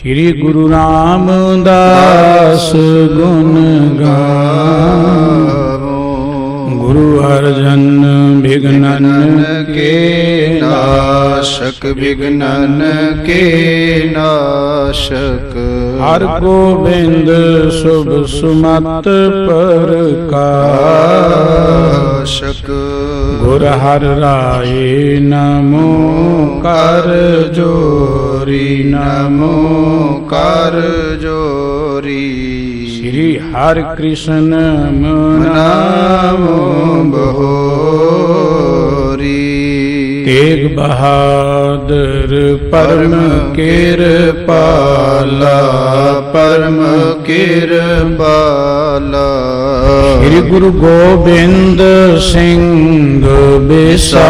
श्री गुरु रामदास गुण गावो। गुरु अर्जन विघ्नन के नाशक, विघ्नन के नाशक। हर गोविंद शुभ सुमत प्रकाशक। गुर हर राय नमो कर जोरी, नमो कर जोरी। श्री हरि कृष्ण नामो बहोरी। तेग बहादुर परम कृपाला, परम कृपाला। श्री गुरु गोबिंद सिंह विशाला।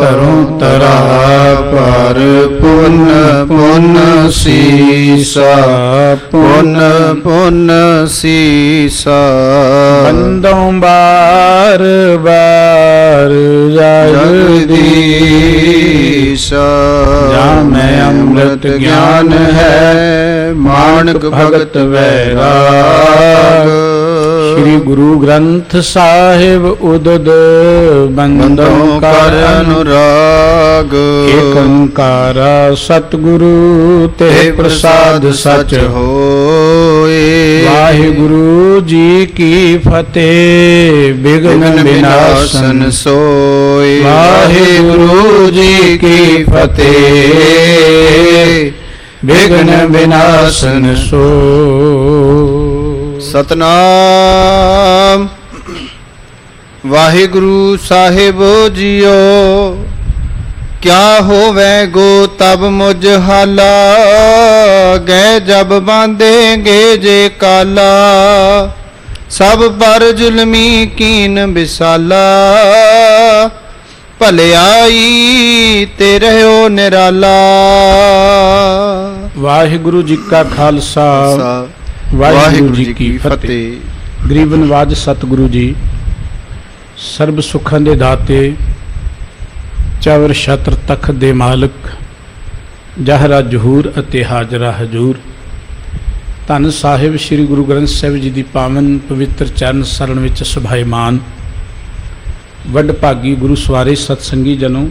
तरुं तरा पर पुन पुन सीसा, पुन पुन सीसा। बंदों बार बार जगदीशा। जहाँ में अमृत ज्ञान है, मानक भगत वैराग। श्री गुरु ग्रंथ साहिब उदद बंदों का अनुराग। एक ओंकारा सतगुरु ते प्रसाद सच होए। वाहिगुरु जी की फतेह, विघ्न विनाशन सोए। वाहिगुरु जी की फतेह, विघ्न विनाशन सोए। सतनाम वाहिगुरु साहिब जियो। क्या होवे गो तब मुझ हाला, गए जब बांधेंगे जे काला। सब पर जुल्मी कीन विसाला, भलियाई ते रहो निराला। वाहिगुरु जी का खालसा, वाहिगुरु जी की फतेह। गरीब नवाज सतगुरु जी सर्ब सुखां दे दाते, चवर छत्र तख्त दे मालिक, जहरा जहूर अते हाजरा हजूर। धन साहिब श्री गुरु ग्रंथ साहिब जी की पावन पवित्र चरण सरन विच सुभाईमान वडभागी गुरु सवारे सतसंगी जनों,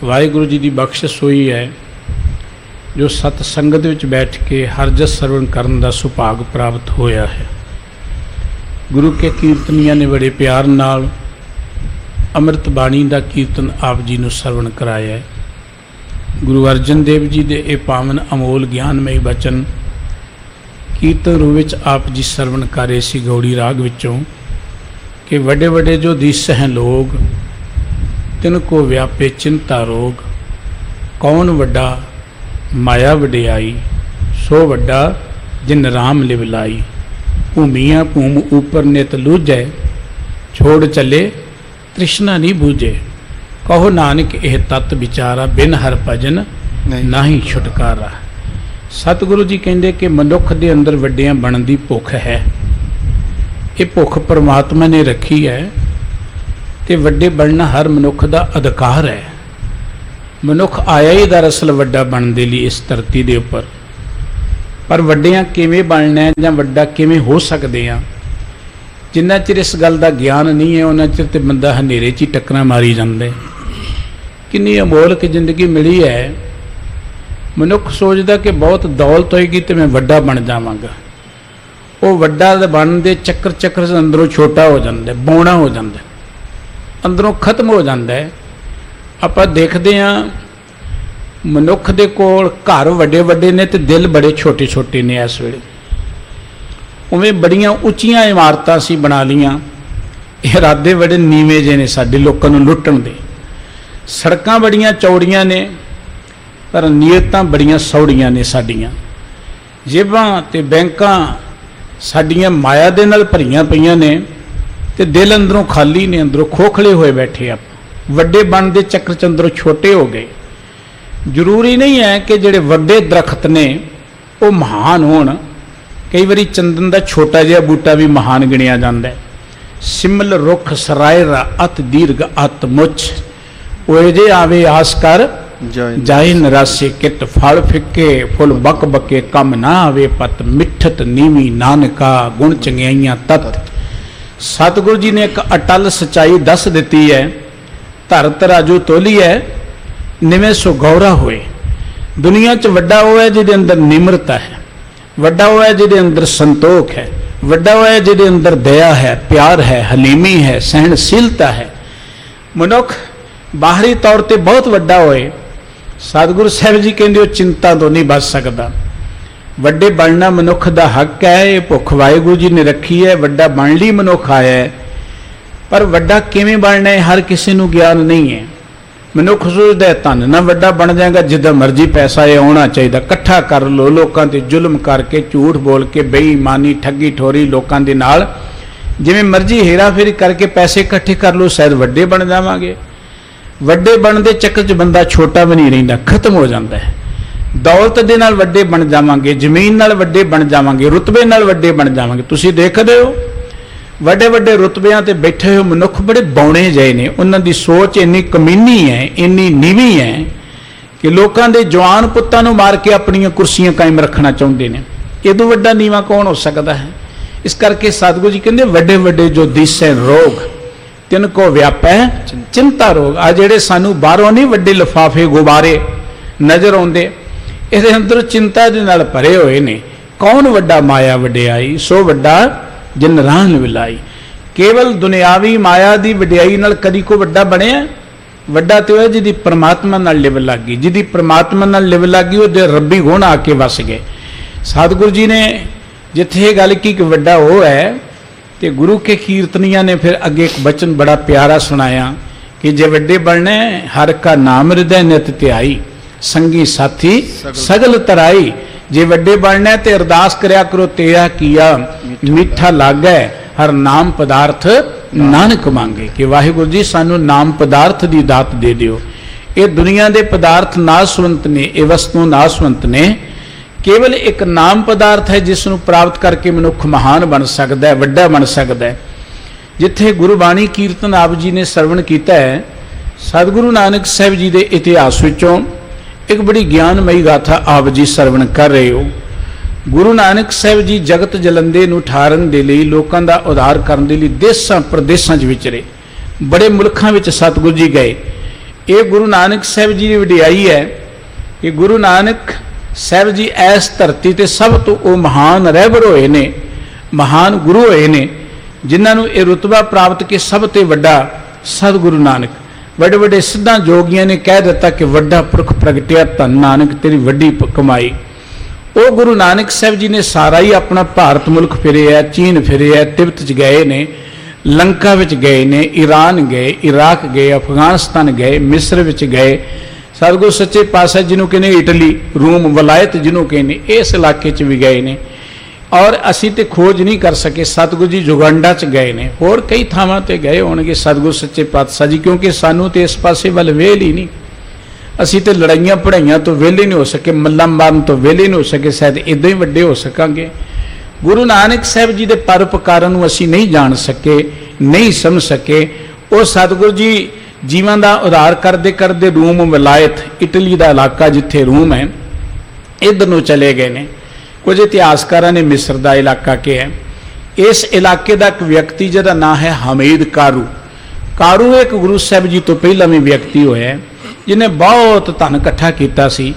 वाहिगुरु जी की बख्शिश हुई है जो सतसंगत विच बैठ के हरजस सरवण करन दा सुभाग प्राप्त होया है। गुरु के कीर्तनिया ने बड़े प्यार नाल अमृत बाणी का कीर्तन आप जी नूं सरवण कराया है। गुरु अर्जन देव जी दे ए पावन अमोल ज्ञानमय बचन कीर्तन रूप विच आप जी सरवण कर रहे सी गौड़ी राग विचों कि वड्डे वड्डे जो दिस हैं लोग, तिनको व्यापे चिंता रोग। कौन वड्डा माया वडियाई, सो वड्डा जिन राम लिव लाई। भूमिया भूम ऊपर नित लूझै, छोड़ चले तृष्णा नहीं बूझे। कहो नानक एह तत् विचारा, बिन हर भजन नहीं छुटकारा। सतगुरु जी कहते कि मनुख दे अंदर वड्डियां बनन दी भुख है। ये भुख परमात्मा ने रखी है ते वड्डे बनना हर मनुख दा अधिकार है। मनुख आया ही दरअसल वड्डा बनने दे लिए इस धरती दे उपर, पर वड्डियां किवें बनना है जां वड्डा किवें हो सकदे आ, जिन्ना चिर इस गल का ज्ञान नहीं है उन्ना चिर ते बंदा हनेरे च ही टक्करां मारी जांदा है। कितनी अमोलक जिंदगी मिली है। मनुख सोचदा कि बहुत दौलत होएगी तो मैं वड्डा बन जावांगा। वो वड्डा बनन दे चक्कर चक्कर अंदरों छोटा हो जाता है, बौना हो जाता है, अंदरों खत्म हो जाता है। ਆਪਾਂ देखते हाँ मनुख दे कोल घर वड्डे वड्डे ने ते दिल बड़े छोटे छोटे ने। इस वेले उवें बड़ियां उच्चियां इमारतां सी बना लियां, इरादे बड़े नीवें जे ने साडे लोकां नूं लुट्टण दे। सड़कां बड़ियां चौड़ियां ने पर नीयतां बड़ियां सौड़ियां ने। साडियां जेबां ते बैंकां साडियां माया दे नाल भरियां पईयां ने ते दिल अंदरों खाली ने, अंदरों खोखले होए बैठे आप। वड्डे बन दे चक्कर च अंदरों छोटे हो गए। जरूरी नहीं है कि जिहड़े वड्डे दरख्त ने वो महान होण। कई बारी चंदन का छोटा जिहा बूटा भी महान गिणिया जाता है। सिमल रुख सरायरा अत दीर्घ अत मुछ, ओए जे आवे आस कर जाए निराशे कित फल फिके फुल बक बके कम ना आवे पत मिठत नीवी नानका गुण चंगियाइयां तत। सतगुरु जी ने एक अटल सच्चाई दस दी है, धर तराजू तोली है निवें सो गौरा होए। दुनिया च वड्डा वो है जिहदे अंदर निम्रता है, वड्डा वो है जिहदे अंदर संतोख है, वड्डा वो है जिहदे अंदर दया है, प्यार है, हलीमी है, सहनशीलता है। मनुख बाहरी तौर पर बहुत वड्डा होए, सतगुरु साहब जी कहते चिंता तो नहीं बच सकता। वड्डे बनना मनुख का हक है, ये भुख वाहिगुरु जी ने रखी है, वड्डा बन ली मनुख आया है। पर वड्डा किवें बनना है हर किसी को ज्ञान नहीं है। मनुख सोचता है धन ना वड्डा बन जाएगा, जिदा मर्जी पैसा है आना चाहिए, कट्ठा कर लो, लोगों ते जुल्म करके झूठ बोल के बेईमानी ठगी ठोरी लोगों के नाल जिवें मर्जी हेरा फेरी करके पैसे इकट्ठे कर लो, शायद वड्डे बन जावांगे। वड्डे बनने चक्कर च बंदा छोटा भी नहीं रहिंदा, खत्म हो जाता है। दौलत दे नाल वड्डे बन जावांगे, जमीन नाल वड्डे बन जावांगे, रुतबे नाल वड्डे बन जावांगे। तुसीं देखदे हो वड्डे वड्डे रुतबियां ते बैठे हुए मनुख बड़े बौने जे ने, उन्हां दी सोच इन्नी कमीनी है, इन्नी नीवी है कि लोगों के जवान पुत्तां नूं मार के अपनी कुर्सियां कायम रखना चाहुंदे ने। इदों वड्डा नीवा कौन हो सकता है? इस करके सतगुरु जी कहते वड्डे वड्डे जो दिसे रोग तिनको व्यापै चिंता रोग। आ जेड़े सानू बाहरों नहीं वड्डे लिफाफे गुबारे नजर आउंदे, इहदे अंदर चिंता दे नाल भरे होए ने। कौन वड्डा माया वड्याई सो वड्डा जिन रान विलाई। केवल दुनियावी माया की वड्याई नाल कदी को वड्डा बनिया? वड्डा तो है जिहदी परमात्मा नाल लिव लग गई, जिहदी परमात्मा नाल लिव लग गई उहदे रब्बी गुण आके वस गए। सतगुरु जी ने जिथे गल की कि वड्डा वो है, तो गुरु के कीर्तनिया ने फिर अगे एक बचन बड़ा प्यारा सुनाया कि जे वड्डे बनने हर का नाम हृदय नित ध्याई, संगी साथी सगल तराई। जे वड्डे बनने तो अरदास करया करो तेरा किया मीठा लागै, हर नाम पदार्थ नानक मांगे। कि वाहिगुरु जी सानू नाम पदार्थ की दात दे दियो। ये दुनिया के पदार्थ नासवंत ने, ये वस्तु नासवंत ने। केवल एक नाम पदार्थ है जिसनों प्राप्त करके मनुख महान बन सकता है, वड्डा बन सकता है। जिथे गुरबाणी कीर्तन आप जी ने सरवण किया है, सतगुरु नानक साहब जी के इतिहास विचों एक बड़ी ज्ञानमयी गाथा आप जी सरवण कर रहे हो। गुरु नानक साहब जी जगत जलंदे नूं ठारन दे लई, लोकां दा उद्धार करन दे लई देशां प्रदेशां च विचरे, बड़े मुल्कां विच सतगुरु जी गए। ये गुरु नानक साहब जी की वडियाई है कि गुरु नानक साहब जी इस धरती ते सब तो वो महान रहबर होए ने, महान गुरु होए ने, जिन्हां नूं ये रुतबा प्राप्त के सब ते वड्डा सतगुरु नानक। बड़े बड़े सिद्धां जोगियां ने कह दिता कि वड्डा पुरख प्रगटिया धन नानक तेरी वड्डी कमाई। वो गुरु नानक साहब जी ने सारा ही अपना भारत मुल्क फिरे है, चीन फिरे है, तिब्बत च गए ने, लंका विच गए ने, ईरान गए, इराक गए, अफगानिस्तान गए, मिस्र विच गए। सतगुरु सच्चे पातशाह जिन्हों कहने इटली, रूम, वलायत जिन्हों कहने, इस इलाके च भी गए ने। और असी तो खोज नहीं कर सके। सतगुरु जी युगांडा च गए ने, होर कई थावां ते गए होणगे सतगुरु सच्चे पातशाह जी, क्योंकि सानू तो इस पासे वाल वेल ही नहीं। असी तो लड़ाइयां पढ़ाइयां तो वेले नहीं हो सके, मल्ला मारन तो वेले नहीं हो सके, शायद इदां ही वड्डे हो सकांगे। गुरु नानक साहब जी के परोपकारां नूं असी नहीं जान सके, नहीं समझ सके। वो सतगुरु जी जीवां दा उद्धार करदे करदे रूम, वलायत, इटली का इलाका जिथे रूम है, इधर नूं चले गए ने। कुछ इतिहासकारों ने मिस्र का इलाका के है। इस इलाके का एक व्यक्ति जिहदा नाम है हमीद कारू। कारू एक गुरु साहब जी तो पहला भी व्यक्ति होया है, जिन्हें बहुत धन इकट्ठा किया सी,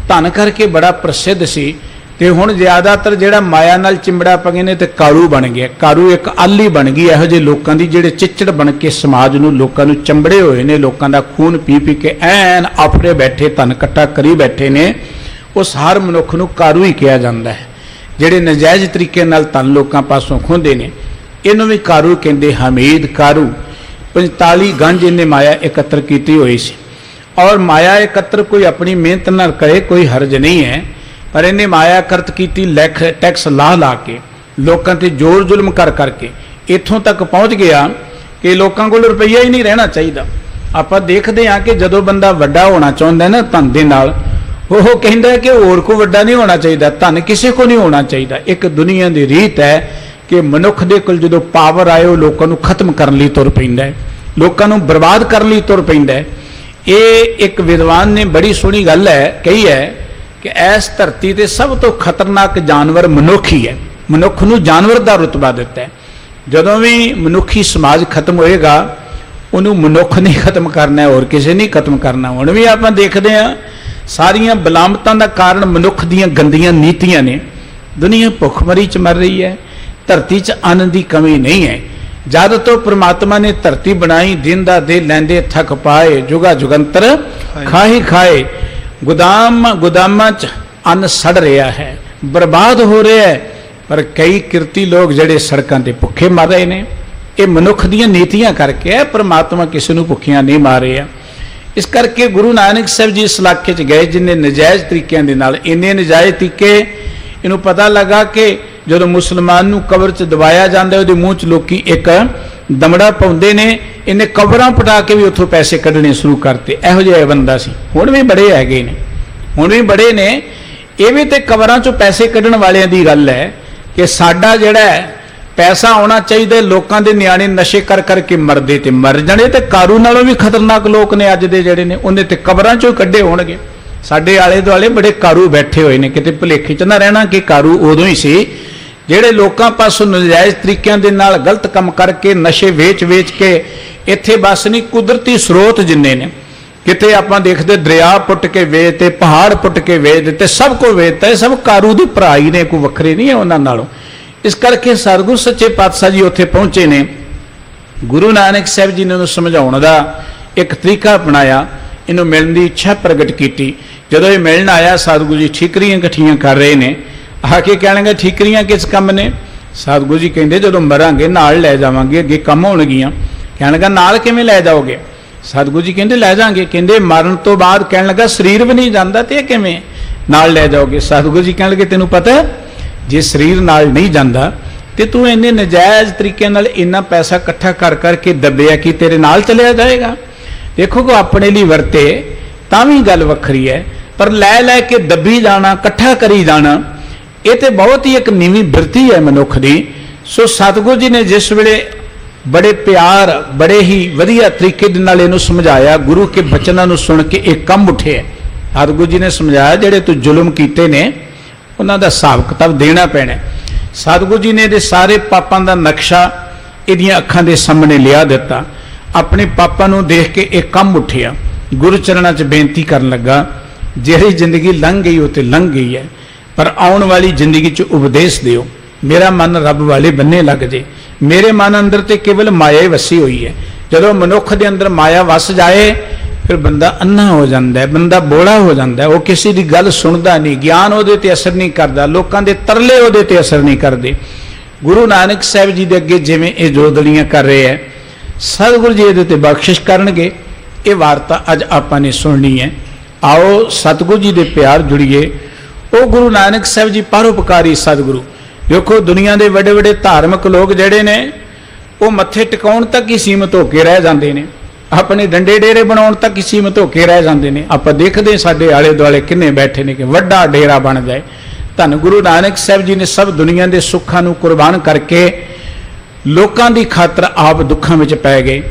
धन करके बड़ा प्रसिद्ध सी। ते हुण ज़्यादातर जिहड़ा माया नाल चिंबड़ा पगे ने ते कारू बन गया। कारू एक आली बन गई इहो जिहे लोकां दी जिहड़े चिच्चड़ बन के समाज नूं लोकां नूं चंबड़े होए ने, लोकां दा खून पी पी के ऐन आफरे बैठे, धन इकट्ठा करी बैठे ने। उस हर मनुख नूं कारू ही कहा जाता है। जिहड़े नजायज़ तरीके नाल धन लोकां पासों खोंदे ने, इहनूं भी कारू कहंदे। हमीद कारू 45 गंज इन्हें माया एकत्र की हुई सी। और माया एकत्र कोई अपनी मेहनत न करे, कोई हर्ज नहीं है, पर इन्हें माया एकत्र की लैख टैक्स ला ला के लोगों ते जोर जुल्म कर करके इत्थों तक पहुँच गया कि लोगों को रुपया ही नहीं रहना चाहिए। आप देखते हैं कि जदों बंदा वड्डा होना चाहता है ना धन दे नाल, वो कहता है कि होर को वड्डा नहीं होना चाहिए, धन किसी को नहीं होना चाहिए। एक दुनिया की रीत है कि मनुख दे कोल जदों पावर आए वो लोगों को खत्म करने लई तुर पैंदा है, लोगों को बर्बाद करने लई तुर पैंदा है। ये एक विद्वान ने बड़ी सोहनी गल है कही है कि इस धरती ते सब तो खतरनाक जानवर मनुख ही है। मनुख नूं जानवर का रुतबा दिता है। जदों भी मनुखी समाज खत्म होएगा उन्होंने मनुख नहीं खत्म करना है, और किसी नहीं खत्म करना। हुण भी आप देखते हैं सारिया बलामतां का कारण मनुख दीयां गंदियां नीतियां ने। दुनिया भुखमरी च मर रही है, धरती च अन्न की कमी नहीं है। जद तो परमात्मा ने धरती बनाई, दिन दा दे लैंदे थक पाए, जुगा जुगंतर खाए खाए। गोदामां च अन्न सड़ रहा है, बर्बाद हो रहा है, पर कई किरती लोग जड़े सड़कों ते भुखे मर रहे हैं। ये मनुख दीयां नीतियां करके है, परमात्मा किसी नूं भुखियां नहीं मार रहा। इस करके गुरु नानक साहब जी इस इलाके च गए जिन्हें नजायज़ तरीकों के नाल, इन्ने नजायज़ तरीके इनू पता लगा कि जो मुसलमान नूं कबर च दबाया जाता है, मूँह च लोग एक दमड़ा पाउंदे ने, इन्हें कबरां पटा के भी उत्थों पैसे कढ़ने शुरू करते। इहो जिहा बंदा सी। हुण भी बड़े हैगे ने, हुण भी बड़े ने। ये भी तो कबरां चों पैसे कढ़ण वालियां दी गल है कि साडा जिहड़ा है पैसा आना चाहिए। लोगों के न्याणे नशे कर करके मरदे ते मर जाने, तो कारू नालों भी खतरनाक लोग ने अज दे जिहड़े ने, उन्हें तो कबरां चों कड्ढे होणगे। साडे आले दुआले बड़े कारू बैठे हुए हैं, किते भुलेखे च ना रहना कि कारू उदों ही सी जिहड़े लोकां पासों नजायज़ तरीकों के नाल गलत काम करके नशे वेच वेच के इत्थे बस नहीं कुदरती स्रोत जिन्ने ने, किते आपां देखदे दरिया पुट के वेचते, पहाड़ पुट के वेच दिते, सब को वेचता है। सब कारू दी भराई ने, कोई वखरे नहीं है उन्हां नालों। इस करके सतगुरु सच्चे पातशाह जी उत्थे पहुंचे ने। गुरु नानक साहब जी ने उन्हें समझाउण दा एक तरीका अपनाया, इन्हूं मिलण दी इच्छा प्रगट की। जदों ये मिलण आया, सतगुरु जी ठीकरियां इकट्ठियां कर रहे हैं। आके कहणगे ठीकरियां किस काम ने? सतगुरु जी कहंदे जदों मरांगे नाल लै जावांगे, अगे कम होणगियां। कहण लगा नाल किवें लै जाओगे? सतगुरु जी कहंदे लै जांगे। कहंदे मरण तो बाद कहण लगा शरीर भी नहीं जांदा ते किवें नाल लै जाओगे? सतगुरु जी कहण लगे तैनूं पता है जे शरीर नाल नहीं जांदा ते तू इन्ने नजायज़ तरीके नाल इन्ना पैसा इकट्ठा कर करके दबिया कि तेरे नाल चलिया जाएगा? देखो को अपने लिए वरते तां भी गल वखरी है, पर लै लै के दबी जाना, इकट्ठा करी जाना, ये तो बहुत ही एक नीवीं बिरती है मनुख दी। सो सतगुरु जी ने जिस वेले बड़े प्यार बड़े ही वधिया तरीके दे नाल इहनूं समझाया, गुरु के बचनां नूं सुन के एक कम उठे। सतगुरु जी ने समझाया जिहड़े तू जुल्म कीते ने उन्हां दा हिसाब किताब देना पैना। सतगुरु जी ने इहदे सारे पापां दा नक्शा इहदियां अखां दे सामने लिया दिता। अपने पापां नूं देख के एक कम उठिया, गुरु चरणां च बेनती करन लगा, जिहड़ी जिंदगी लंघ गई वो तो लंघ गई है, पर आउण वाली जिंदगी च उपदेश दिओ। मेरा मन रब वाले बन्ने लग जे। मेरे मन अंदर तो केवल माया ही वसी हुई है। जदों मनुख दे अंदर माया वस जाए फिर बंदा अन्ना हो जाता है, बंदा बोला हो जाता है, वो किसी की गल सुनता नहीं, ज्ञान वो असर नहीं करता, लोगों के तरले वो असर नहीं करते। गुरु नानक साहब जी के अगे जिमें ये जोदड़ियाँ कर रहे हैं, सतगुरु जी ये बख्शिश करनगे। ये वार्ता अज आपने सुननी है। आओ सतगुरु जी के प्यार जुड़िए। वो गुरु नानक साहब जी परोपकारी सतगुरु। देखो दुनिया के बड़े बड़े धार्मिक लोग जड़े ने वो मत्थे टिकाउण तक ही सीमित होकर रह जाते हैं, अपने डंडे डेरे बनाउण तक ही सीमित होकर रह जाते हैं। आप देखते साडे आले दुआले किन्ने बैठे ने कि वड्डा डेरा बन जाए। धन गुरु नानक साहब जी ने सब दुनिया के सुखां नूं कुर्बान करके लोकां दी खातर आप दुखां विच पै गए।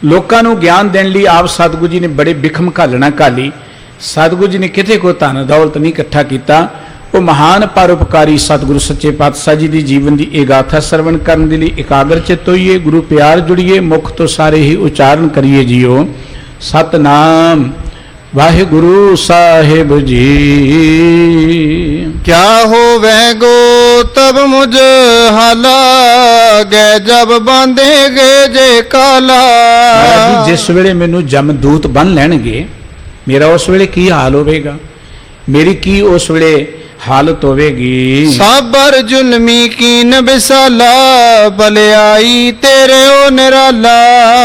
लोकां नूं ज्ञान देण लई आप सतगुरु जी ने बड़े बिखम घालना घाली। सतगुरु जी ने किते कोई धन दौलत नहीं इकट्ठा किया। वो महान परोपकारी सतगुरु सच्चे पातशाह जी की जीवन की एक गाथा श्रवण करने के लिए एकाग्र चित्त होइए, गुरु प्यार जुड़िए, मुख तो सारे ही उच्चारण करिए जियो। सतनाम वाहिगुरु साहिब जी। क्या हो वह गो तब मुझ हाला, गए जब बांधे गए जे काला। जिस वेले मैनू जमदूत बन लैणगे मेरा उस वेले की हाल होवेगा, मेरी की उस वेले हालत होवेगी। साबर जुल्मी कीन बिसाला, भलाई तेरे ओ निराला।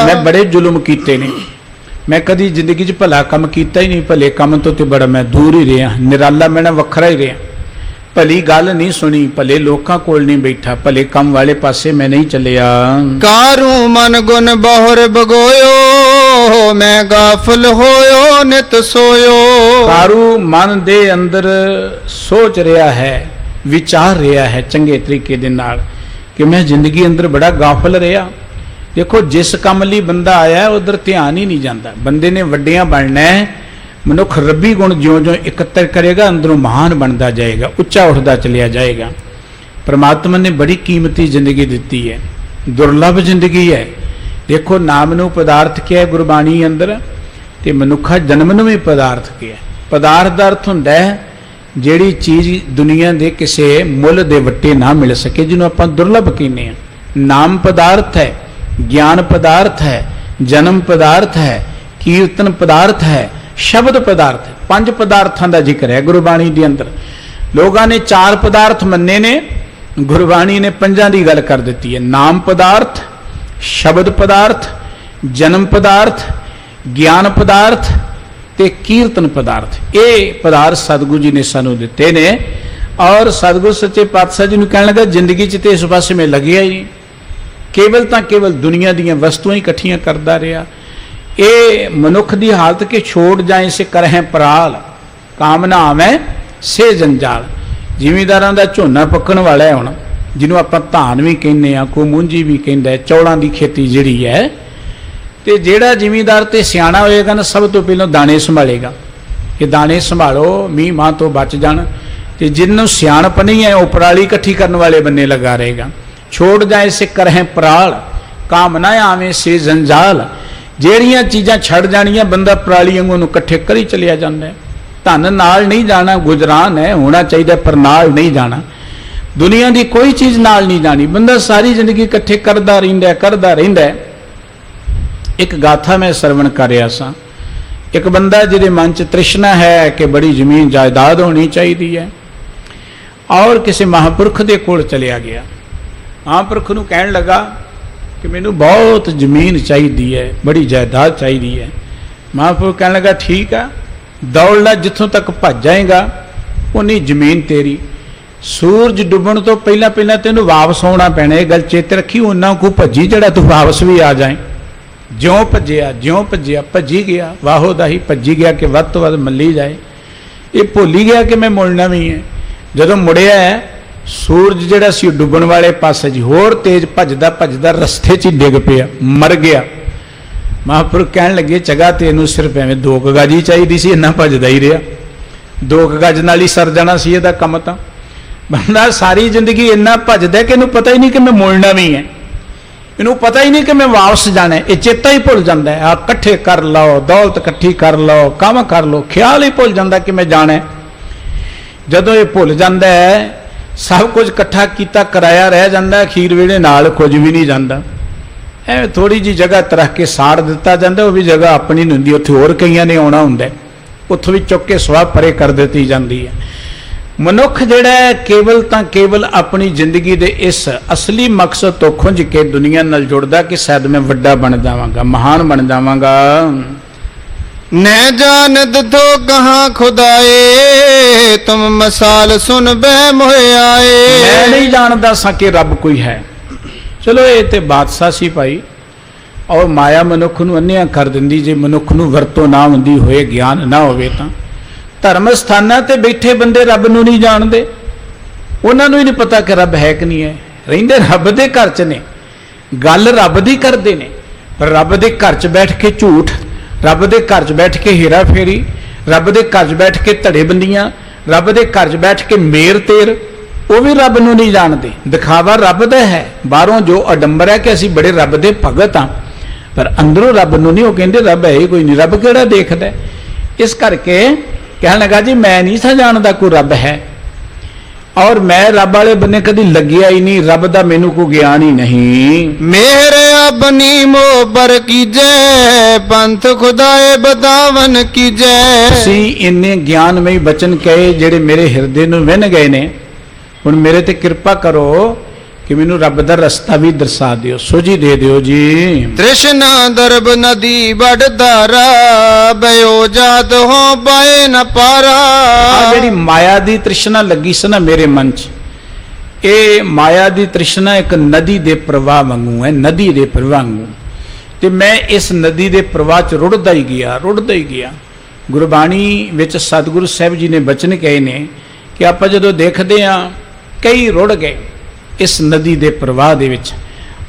मैं बड़े जुल्म कीते ने, मैं कदी जिंदगी च भला काम कीता ही नहीं। भले काम तो बड़ा मैं दूर ही रहा, निराला मैं वखरा ही रहा। भली गल नहीं सुनी, भले लोकां कोल नहीं बैठा, भले काम वाले पासे मैं नहीं चलिया। कारू मन गुण बहुर बगोयो, मैं गाफल होयो नित सोयो। कारू मन दे अंदर सोच रहा है, विचार रहा है चंगे तरीके दे नाल कि मैं जिंदगी अंदर बड़ा गाफल रहा, देखो जिस काम ਲਈ ਬੰਦਾ ਆਇਆ ਉਧਰ ਧਿਆਨ ਹੀ ਨਹੀਂ ਜਾਂਦਾ। ਬੰਦੇ ਨੇ ਵੱਡਿਆਂ ਬਣਨਾ ਹੈ। ਮਨੁੱਖ ਰੱਬੀ ਗੁਣ ਜਿਉਂ-ਜਿਉਂ ਇਕੱਤਰ ਕਰੇਗਾ ਅੰਦਰੋਂ ਮਹਾਨ ਬਣਦਾ ਜਾਏਗਾ, ਉੱਚਾ ਉੱਠਦਾ ਚਲਿਆ ਜਾਏਗਾ। परमात्मा ने बड़ी कीमती जिंदगी दी है, दुर्लभ जिंदगी है। देखो नाम नू पदार्थ क्या है गुरबाणी अंदर, ते मनुखा जन्म नू भी पदार्थ क्या है। पदार्थ का अर्थ हुंदा है जिहड़ी चीज़ दुनिया के किसी मुल दे वट्टे ना मिल सके, जिन्हों आपां दुर्लभ कहने हैं। नाम पदार्थ है, ज्ञान पदार्थ है, जन्म पदार्थ है, कीर्तन पदार्थ है, शब्द पदार्थ है। 5 पदार्थों का जिक्र है गुरबाणी के अंदर। लोगों ने 4 पदार्थ मन्ने ने, गुरबाणी ने 5 की गल कर दी है। नाम पदार्थ, शब्द पदार्थ, जन्म पदार्थ, ज्ञान पदार्थ ते कीर्तन पदार्थ। ये पदार्थ सतगुरु जी ने सानू दिते ने। और सतगुरु सच्चे पातशाह जी ने कहने लगा जिंदगी च तो इस पासे में लगे ही नहीं, केवल तो केवल दुनिया दीयां वस्तुआं इकट्ठियां करता रहा। ये मनुख की हालत के छोड़ जाए से करहें पराल, कामना आवे से जंजाल। जिमीदारां दा झोना पक्कण वाला है, हुण जिन्हों आपां धान भी कहने आ, कोई मूंजी भी कहंदा है, चौलां दी खेती जिहड़ी है। तो जिहड़ा जिमीदार ते सियाणा होएगा ना, सब तो पहलों दाने संभालेगा कि दाने संभालो मींह माह तो बच जाण। ते जिन्हों सियाणप नहीं है, वो पराली इकट्ठी करने वाले बन्ने लगा रहेगा। छोड़ जाए से करहें पराल, कामना आवे से जंजाल। जिहड़ियां चीज़ां छड़ जाणियां बंदा पराली वांगू नूं इकट्ठे करी चलिया जांदा है। धन नाल नहीं जाना, गुजरान है होना चाहिए पर नाल नहीं जाना। दुनिया की कोई चीज़ नाल नहीं जानी, बंदा सारी जिंदगी इकट्ठे करता रहिंदा है। एक गाथा मैं सरवण कर रहा सा। एक बंदा जिहदे मन च तृष्णा है कि बड़ी जमीन जायदाद होनी चाहिए है, और किसी महापुरख के कोल चलिया गया। महापुरख नूं कहण लगा कि मैनू बहुत जमीन चाहिए है, बड़ी जायदाद चाहिए है। महापुरख कहण लगा ठीक है, दौड़ ला, जिथों तक भज जाएगा उन्नी जमीन तेरी। सूरज डुबण तो पहला पहला तेनू वापस आना पैना, ये गल चेते रखी। उन्ना को भजी जड़ा तू वापस भी आ जाए। ज्यों भजिया भजी गया, वाहो दाही भजी गया कि वध तो वध मल्ली जाए। ये भुली गया कि मैं मुड़ना भी है। जदों मुड़िया है, सूरज जिहड़ा सी डुबण वाले पासे जी होर तेज भजदा भजदा रस्ते च डिग पिया, मर गया। महापुरुष कहण लगे चगा तेनू सिर्फ एवं 2 गज ही चाहिए सी, इन्ना भजदा ही रहा। 2 गज नाल ही सर जाना सी इहदा काम। तां बंदा सारी जिंदगी इन्ना भजदा कि इहनूं पता ही नहीं कि मैं मुड़ना भी है, इन्हूं पता ही नहीं कि मैं वापस जाना है। ये चेता ही भुल जाता है। आ कट्ठे कर लो, दौलत इकट्ठी कर लो, काम कर लो, ख्याल ही भुल जाता कि मैं जाना है। जदों ये भुल जाता है, सब कुछ इकट्ठा किया कराया रह जाता है, अखीर वेले नाल कुछ भी नहीं जाता। ਐਵੇਂ थोड़ी जी जगह तरह के साड़ दिता जाता, वो भी जगह अपनी नहीं होंदी, उत्थे होर कईयां ने आउणा हुंदा, उत्थों भी चुक के स्वाह परे कर दी जाती है। मनुख जिहड़ा है केवल तां केवल अपनी जिंदगी दे इस असली मकसद तो खुंझ के दुनिया नाल जुड़दा कि शायद मैं वड्डा बन जावांगा, महान बन जावांगा। न जानत तो कहाँ खुदाए, तुम मसाल सुन बह मोए आए। मैं नहीं जानता सा कि रब कोई है। चलो ये तो बादशाह सी भाई, और माया मनुख नूं अन्निया कर दिंदी जे मनुख नूं वरतों ना हुंदी होए, ज्ञान ना होवे तां। धर्म स्थानां ते बैठे बंदे रब नूं नहीं जानते, उन्हां नूं ही नहीं पता कि रब है कि नहीं है। रहिंदे रब दे घर च ने, गल रब दी करदे ने, पर रब दे घर च बैठ के झूठ, रब दे घर च बैठ के हेरा फेरी, रब दे घर च बैठ के धड़ेबंदियां, रब दे घर च बैठ के मेर तेर, वो भी रब नूं नहीं जानते। दिखावा रब दा है, बाहरों जो अडंबर है कि असीं बड़े रब दे भगत हाँ, पर अंदरों रब नूं नहीं। वो कहंदे रब है ही कोई नहीं, रब किहड़ा देखदा। इस करके कहण लगा जी मैं नहीं सा जानदा कोई रब है, और मैं रब वाले बन्ने कदी लग्या ही नहीं, रब दा मैनू कोई ज्ञान ही नहीं। मेरे अपनी मोहबर कीजे, पंथ खुदाए बतावन कीजे। तुसीं इन्ने ज्ञानमई बचन कहे जिहड़े मेरे हिरदे नूं विन गए ने, हुण मेरे ते कृपा करो कि मैनू रब दा रस्ता भी दर्शा दिओ, सोझी दे दिओ जी। तृष्णा दरब नदी बड़ धारा, बयो जात हो पाए न पारा। जिहड़ी माया दी तृष्णा लगी सी ना मेरे मन च, ये माया दी तृष्णा एक नदी दे प्रवाह वांगू है, नदी दे प्रवाह वांगू। ते मैं इस नदी दे प्रवाह च रुड़दा ही गया। गुरबाणी विच सतगुरु साहिब जी ने बचन कहे ने कि आपां जदों देखदे हां कई रुड़ गए इस नदी दे प्रवाह दे विच,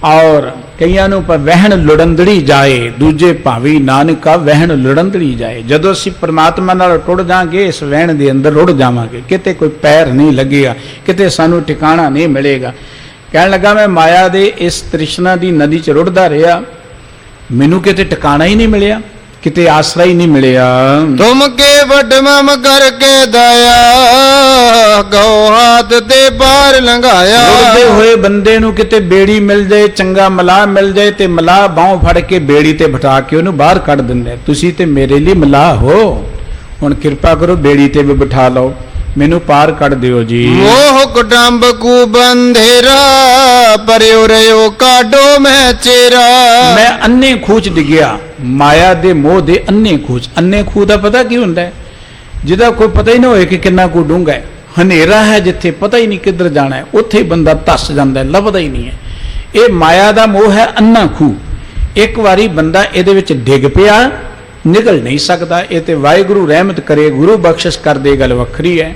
ਔਰ ਕਈਆਂ ਨੂੰ ਪਰ ਵਹਿਣ ਲੁੜੰਦੜੀ ਜਾਏ, ਦੂਜੇ ਭਾਵੀ ਨਾਨਕਾ ਵਹਿਣ ਲੁੜੰਦੜੀ ਜਾਏ। ਜਦੋਂ ਅਸੀਂ ਪਰਮਾਤਮਾ ਨਾਲ ਟੁੱਟ ਜਾਾਂਗੇ ਇਸ ਵਹਿਣ ਦੇ ਅੰਦਰ ਰੁੜ ਜਾਵਾਂਗੇ, ਕਿਤੇ ਕੋਈ ਪੈਰ ਨਹੀਂ ਲੱਗੇਗਾ, ਕਿਤੇ ਸਾਨੂੰ ਟਿਕਾਣਾ ਨਹੀਂ ਮਿਲੇਗਾ। ਕਹਿਣ ਲੱਗਾ ਮੈਂ ਮਾਇਆ ਦੇ ਇਸ ਤ੍ਰਿਸ਼ਨਾ ਦੀ ਨਦੀ 'ਚ ਰੁੜਦਾ ਰਿਹਾ, ਮੈਨੂੰ ਕਿਤੇ ਟਿਕਾਣਾ ਹੀ ਨਹੀਂ ਮਿਲਿਆ, ਕਿਤੇ ਆਸਰਾ ਹੀ ਨਹੀਂ ਮਿਲਿਆ। ਤੁਮ ਕੇ ਵਡਮਮ ਕਰਕੇ ਦਇਆ, ਗਉ ਹਾਥ ਤੇ ਪਾਰ ਲੰਘਾਇਆ। ਰੁੜਦੇ ਹੋਏ ਬੰਦੇ ਨੂੰ ਕਿਤੇ ਬੇੜੀ ਮਿਲ ਜਾਏ, ਚੰਗਾ ਮਲਾਹ ਮਿਲ ਜਾਏ ਤੇ ਮਲਾਹ ਬਾਹੋਂ ਫੜ ਕੇ ਬੇੜੀ ਤੇ ਬਿਠਾ ਕੇ ਉਹਨੂੰ ਬਾਹਰ ਕੱਢ ਦਿੰਦੇ, ਤੁਸੀਂ ਤੇ ਮੇਰੇ ਲਈ ਮਲਾਹ ਹੋ, ਹੁਣ ਕਿਰਪਾ ਕਰੋ ਬੇੜੀ ਤੇ ਵੀ ਬਿਠਾ ਲਓ, ਮੈਨੂੰ ਪਾਰ ਕੱਢ ਦਿਓ ਜੀ। ਮੋਹ ਕੁਟੰਬ ਕੂ ਬੰਧੇਰਾ, ਪਰਿਉ ਰਿਓ ਕਾਢੋ ਮੈਂ ਚੇਰਾ। ਮੈਂ ਅੰਨੇ ਖੂਚ ਡਿੱਗਿਆ, ਮਾਇਆ ਦੇ ਮੋਹ ਦੇ ਅੰਨੇ ਖੂਚ। ਅੰਨੇ ਖੂਹ ਦਾ ਪਤਾ ਕੀ ਹੁੰਦਾ ਹੈ? ਜਿਹਦਾ ਕੋਈ ਪਤਾ ਹੀ ਨਾ ਹੋਏ ਕਿ ਕਿੰਨਾ ਕੁ ਡੂੰਘਾ ਹੈ, ਹਨੇਰਾ ਹੈ, ਜਿੱਥੇ ਪਤਾ ਹੀ ਨਹੀਂ ਕਿੱਧਰ ਜਾਣਾ ਹੈ, ਉੱਥੇ ਹੀ ਬੰਦਾ ਧੱਸ ਜਾਂਦਾ ਹੈ, ਲੱਭਦਾ ਹੀ ਨਹੀਂ ਹੈ। ਇਹ ਮਾਇਆ ਦਾ ਮੋਹ ਹੈ ਅੰਨਾ ਖੂਹ। ਇੱਕ ਵਾਰੀ ਬੰਦਾ ਇਹਦੇ ਵਿੱਚ ਡਿੱਗ ਪਿਆ, ਨਿਕਲ ਨਹੀਂ ਸਕਦਾ। ਇਹ ਤੇ ਵਾਹਿਗੁਰੂ ਰਹਿਮਤ ਕਰੇ, ਗੁਰੂ ਬਖਸ਼ਿਸ਼ ਕਰਦੇ, ਗੱਲ ਵੱਖਰੀ ਹੈ।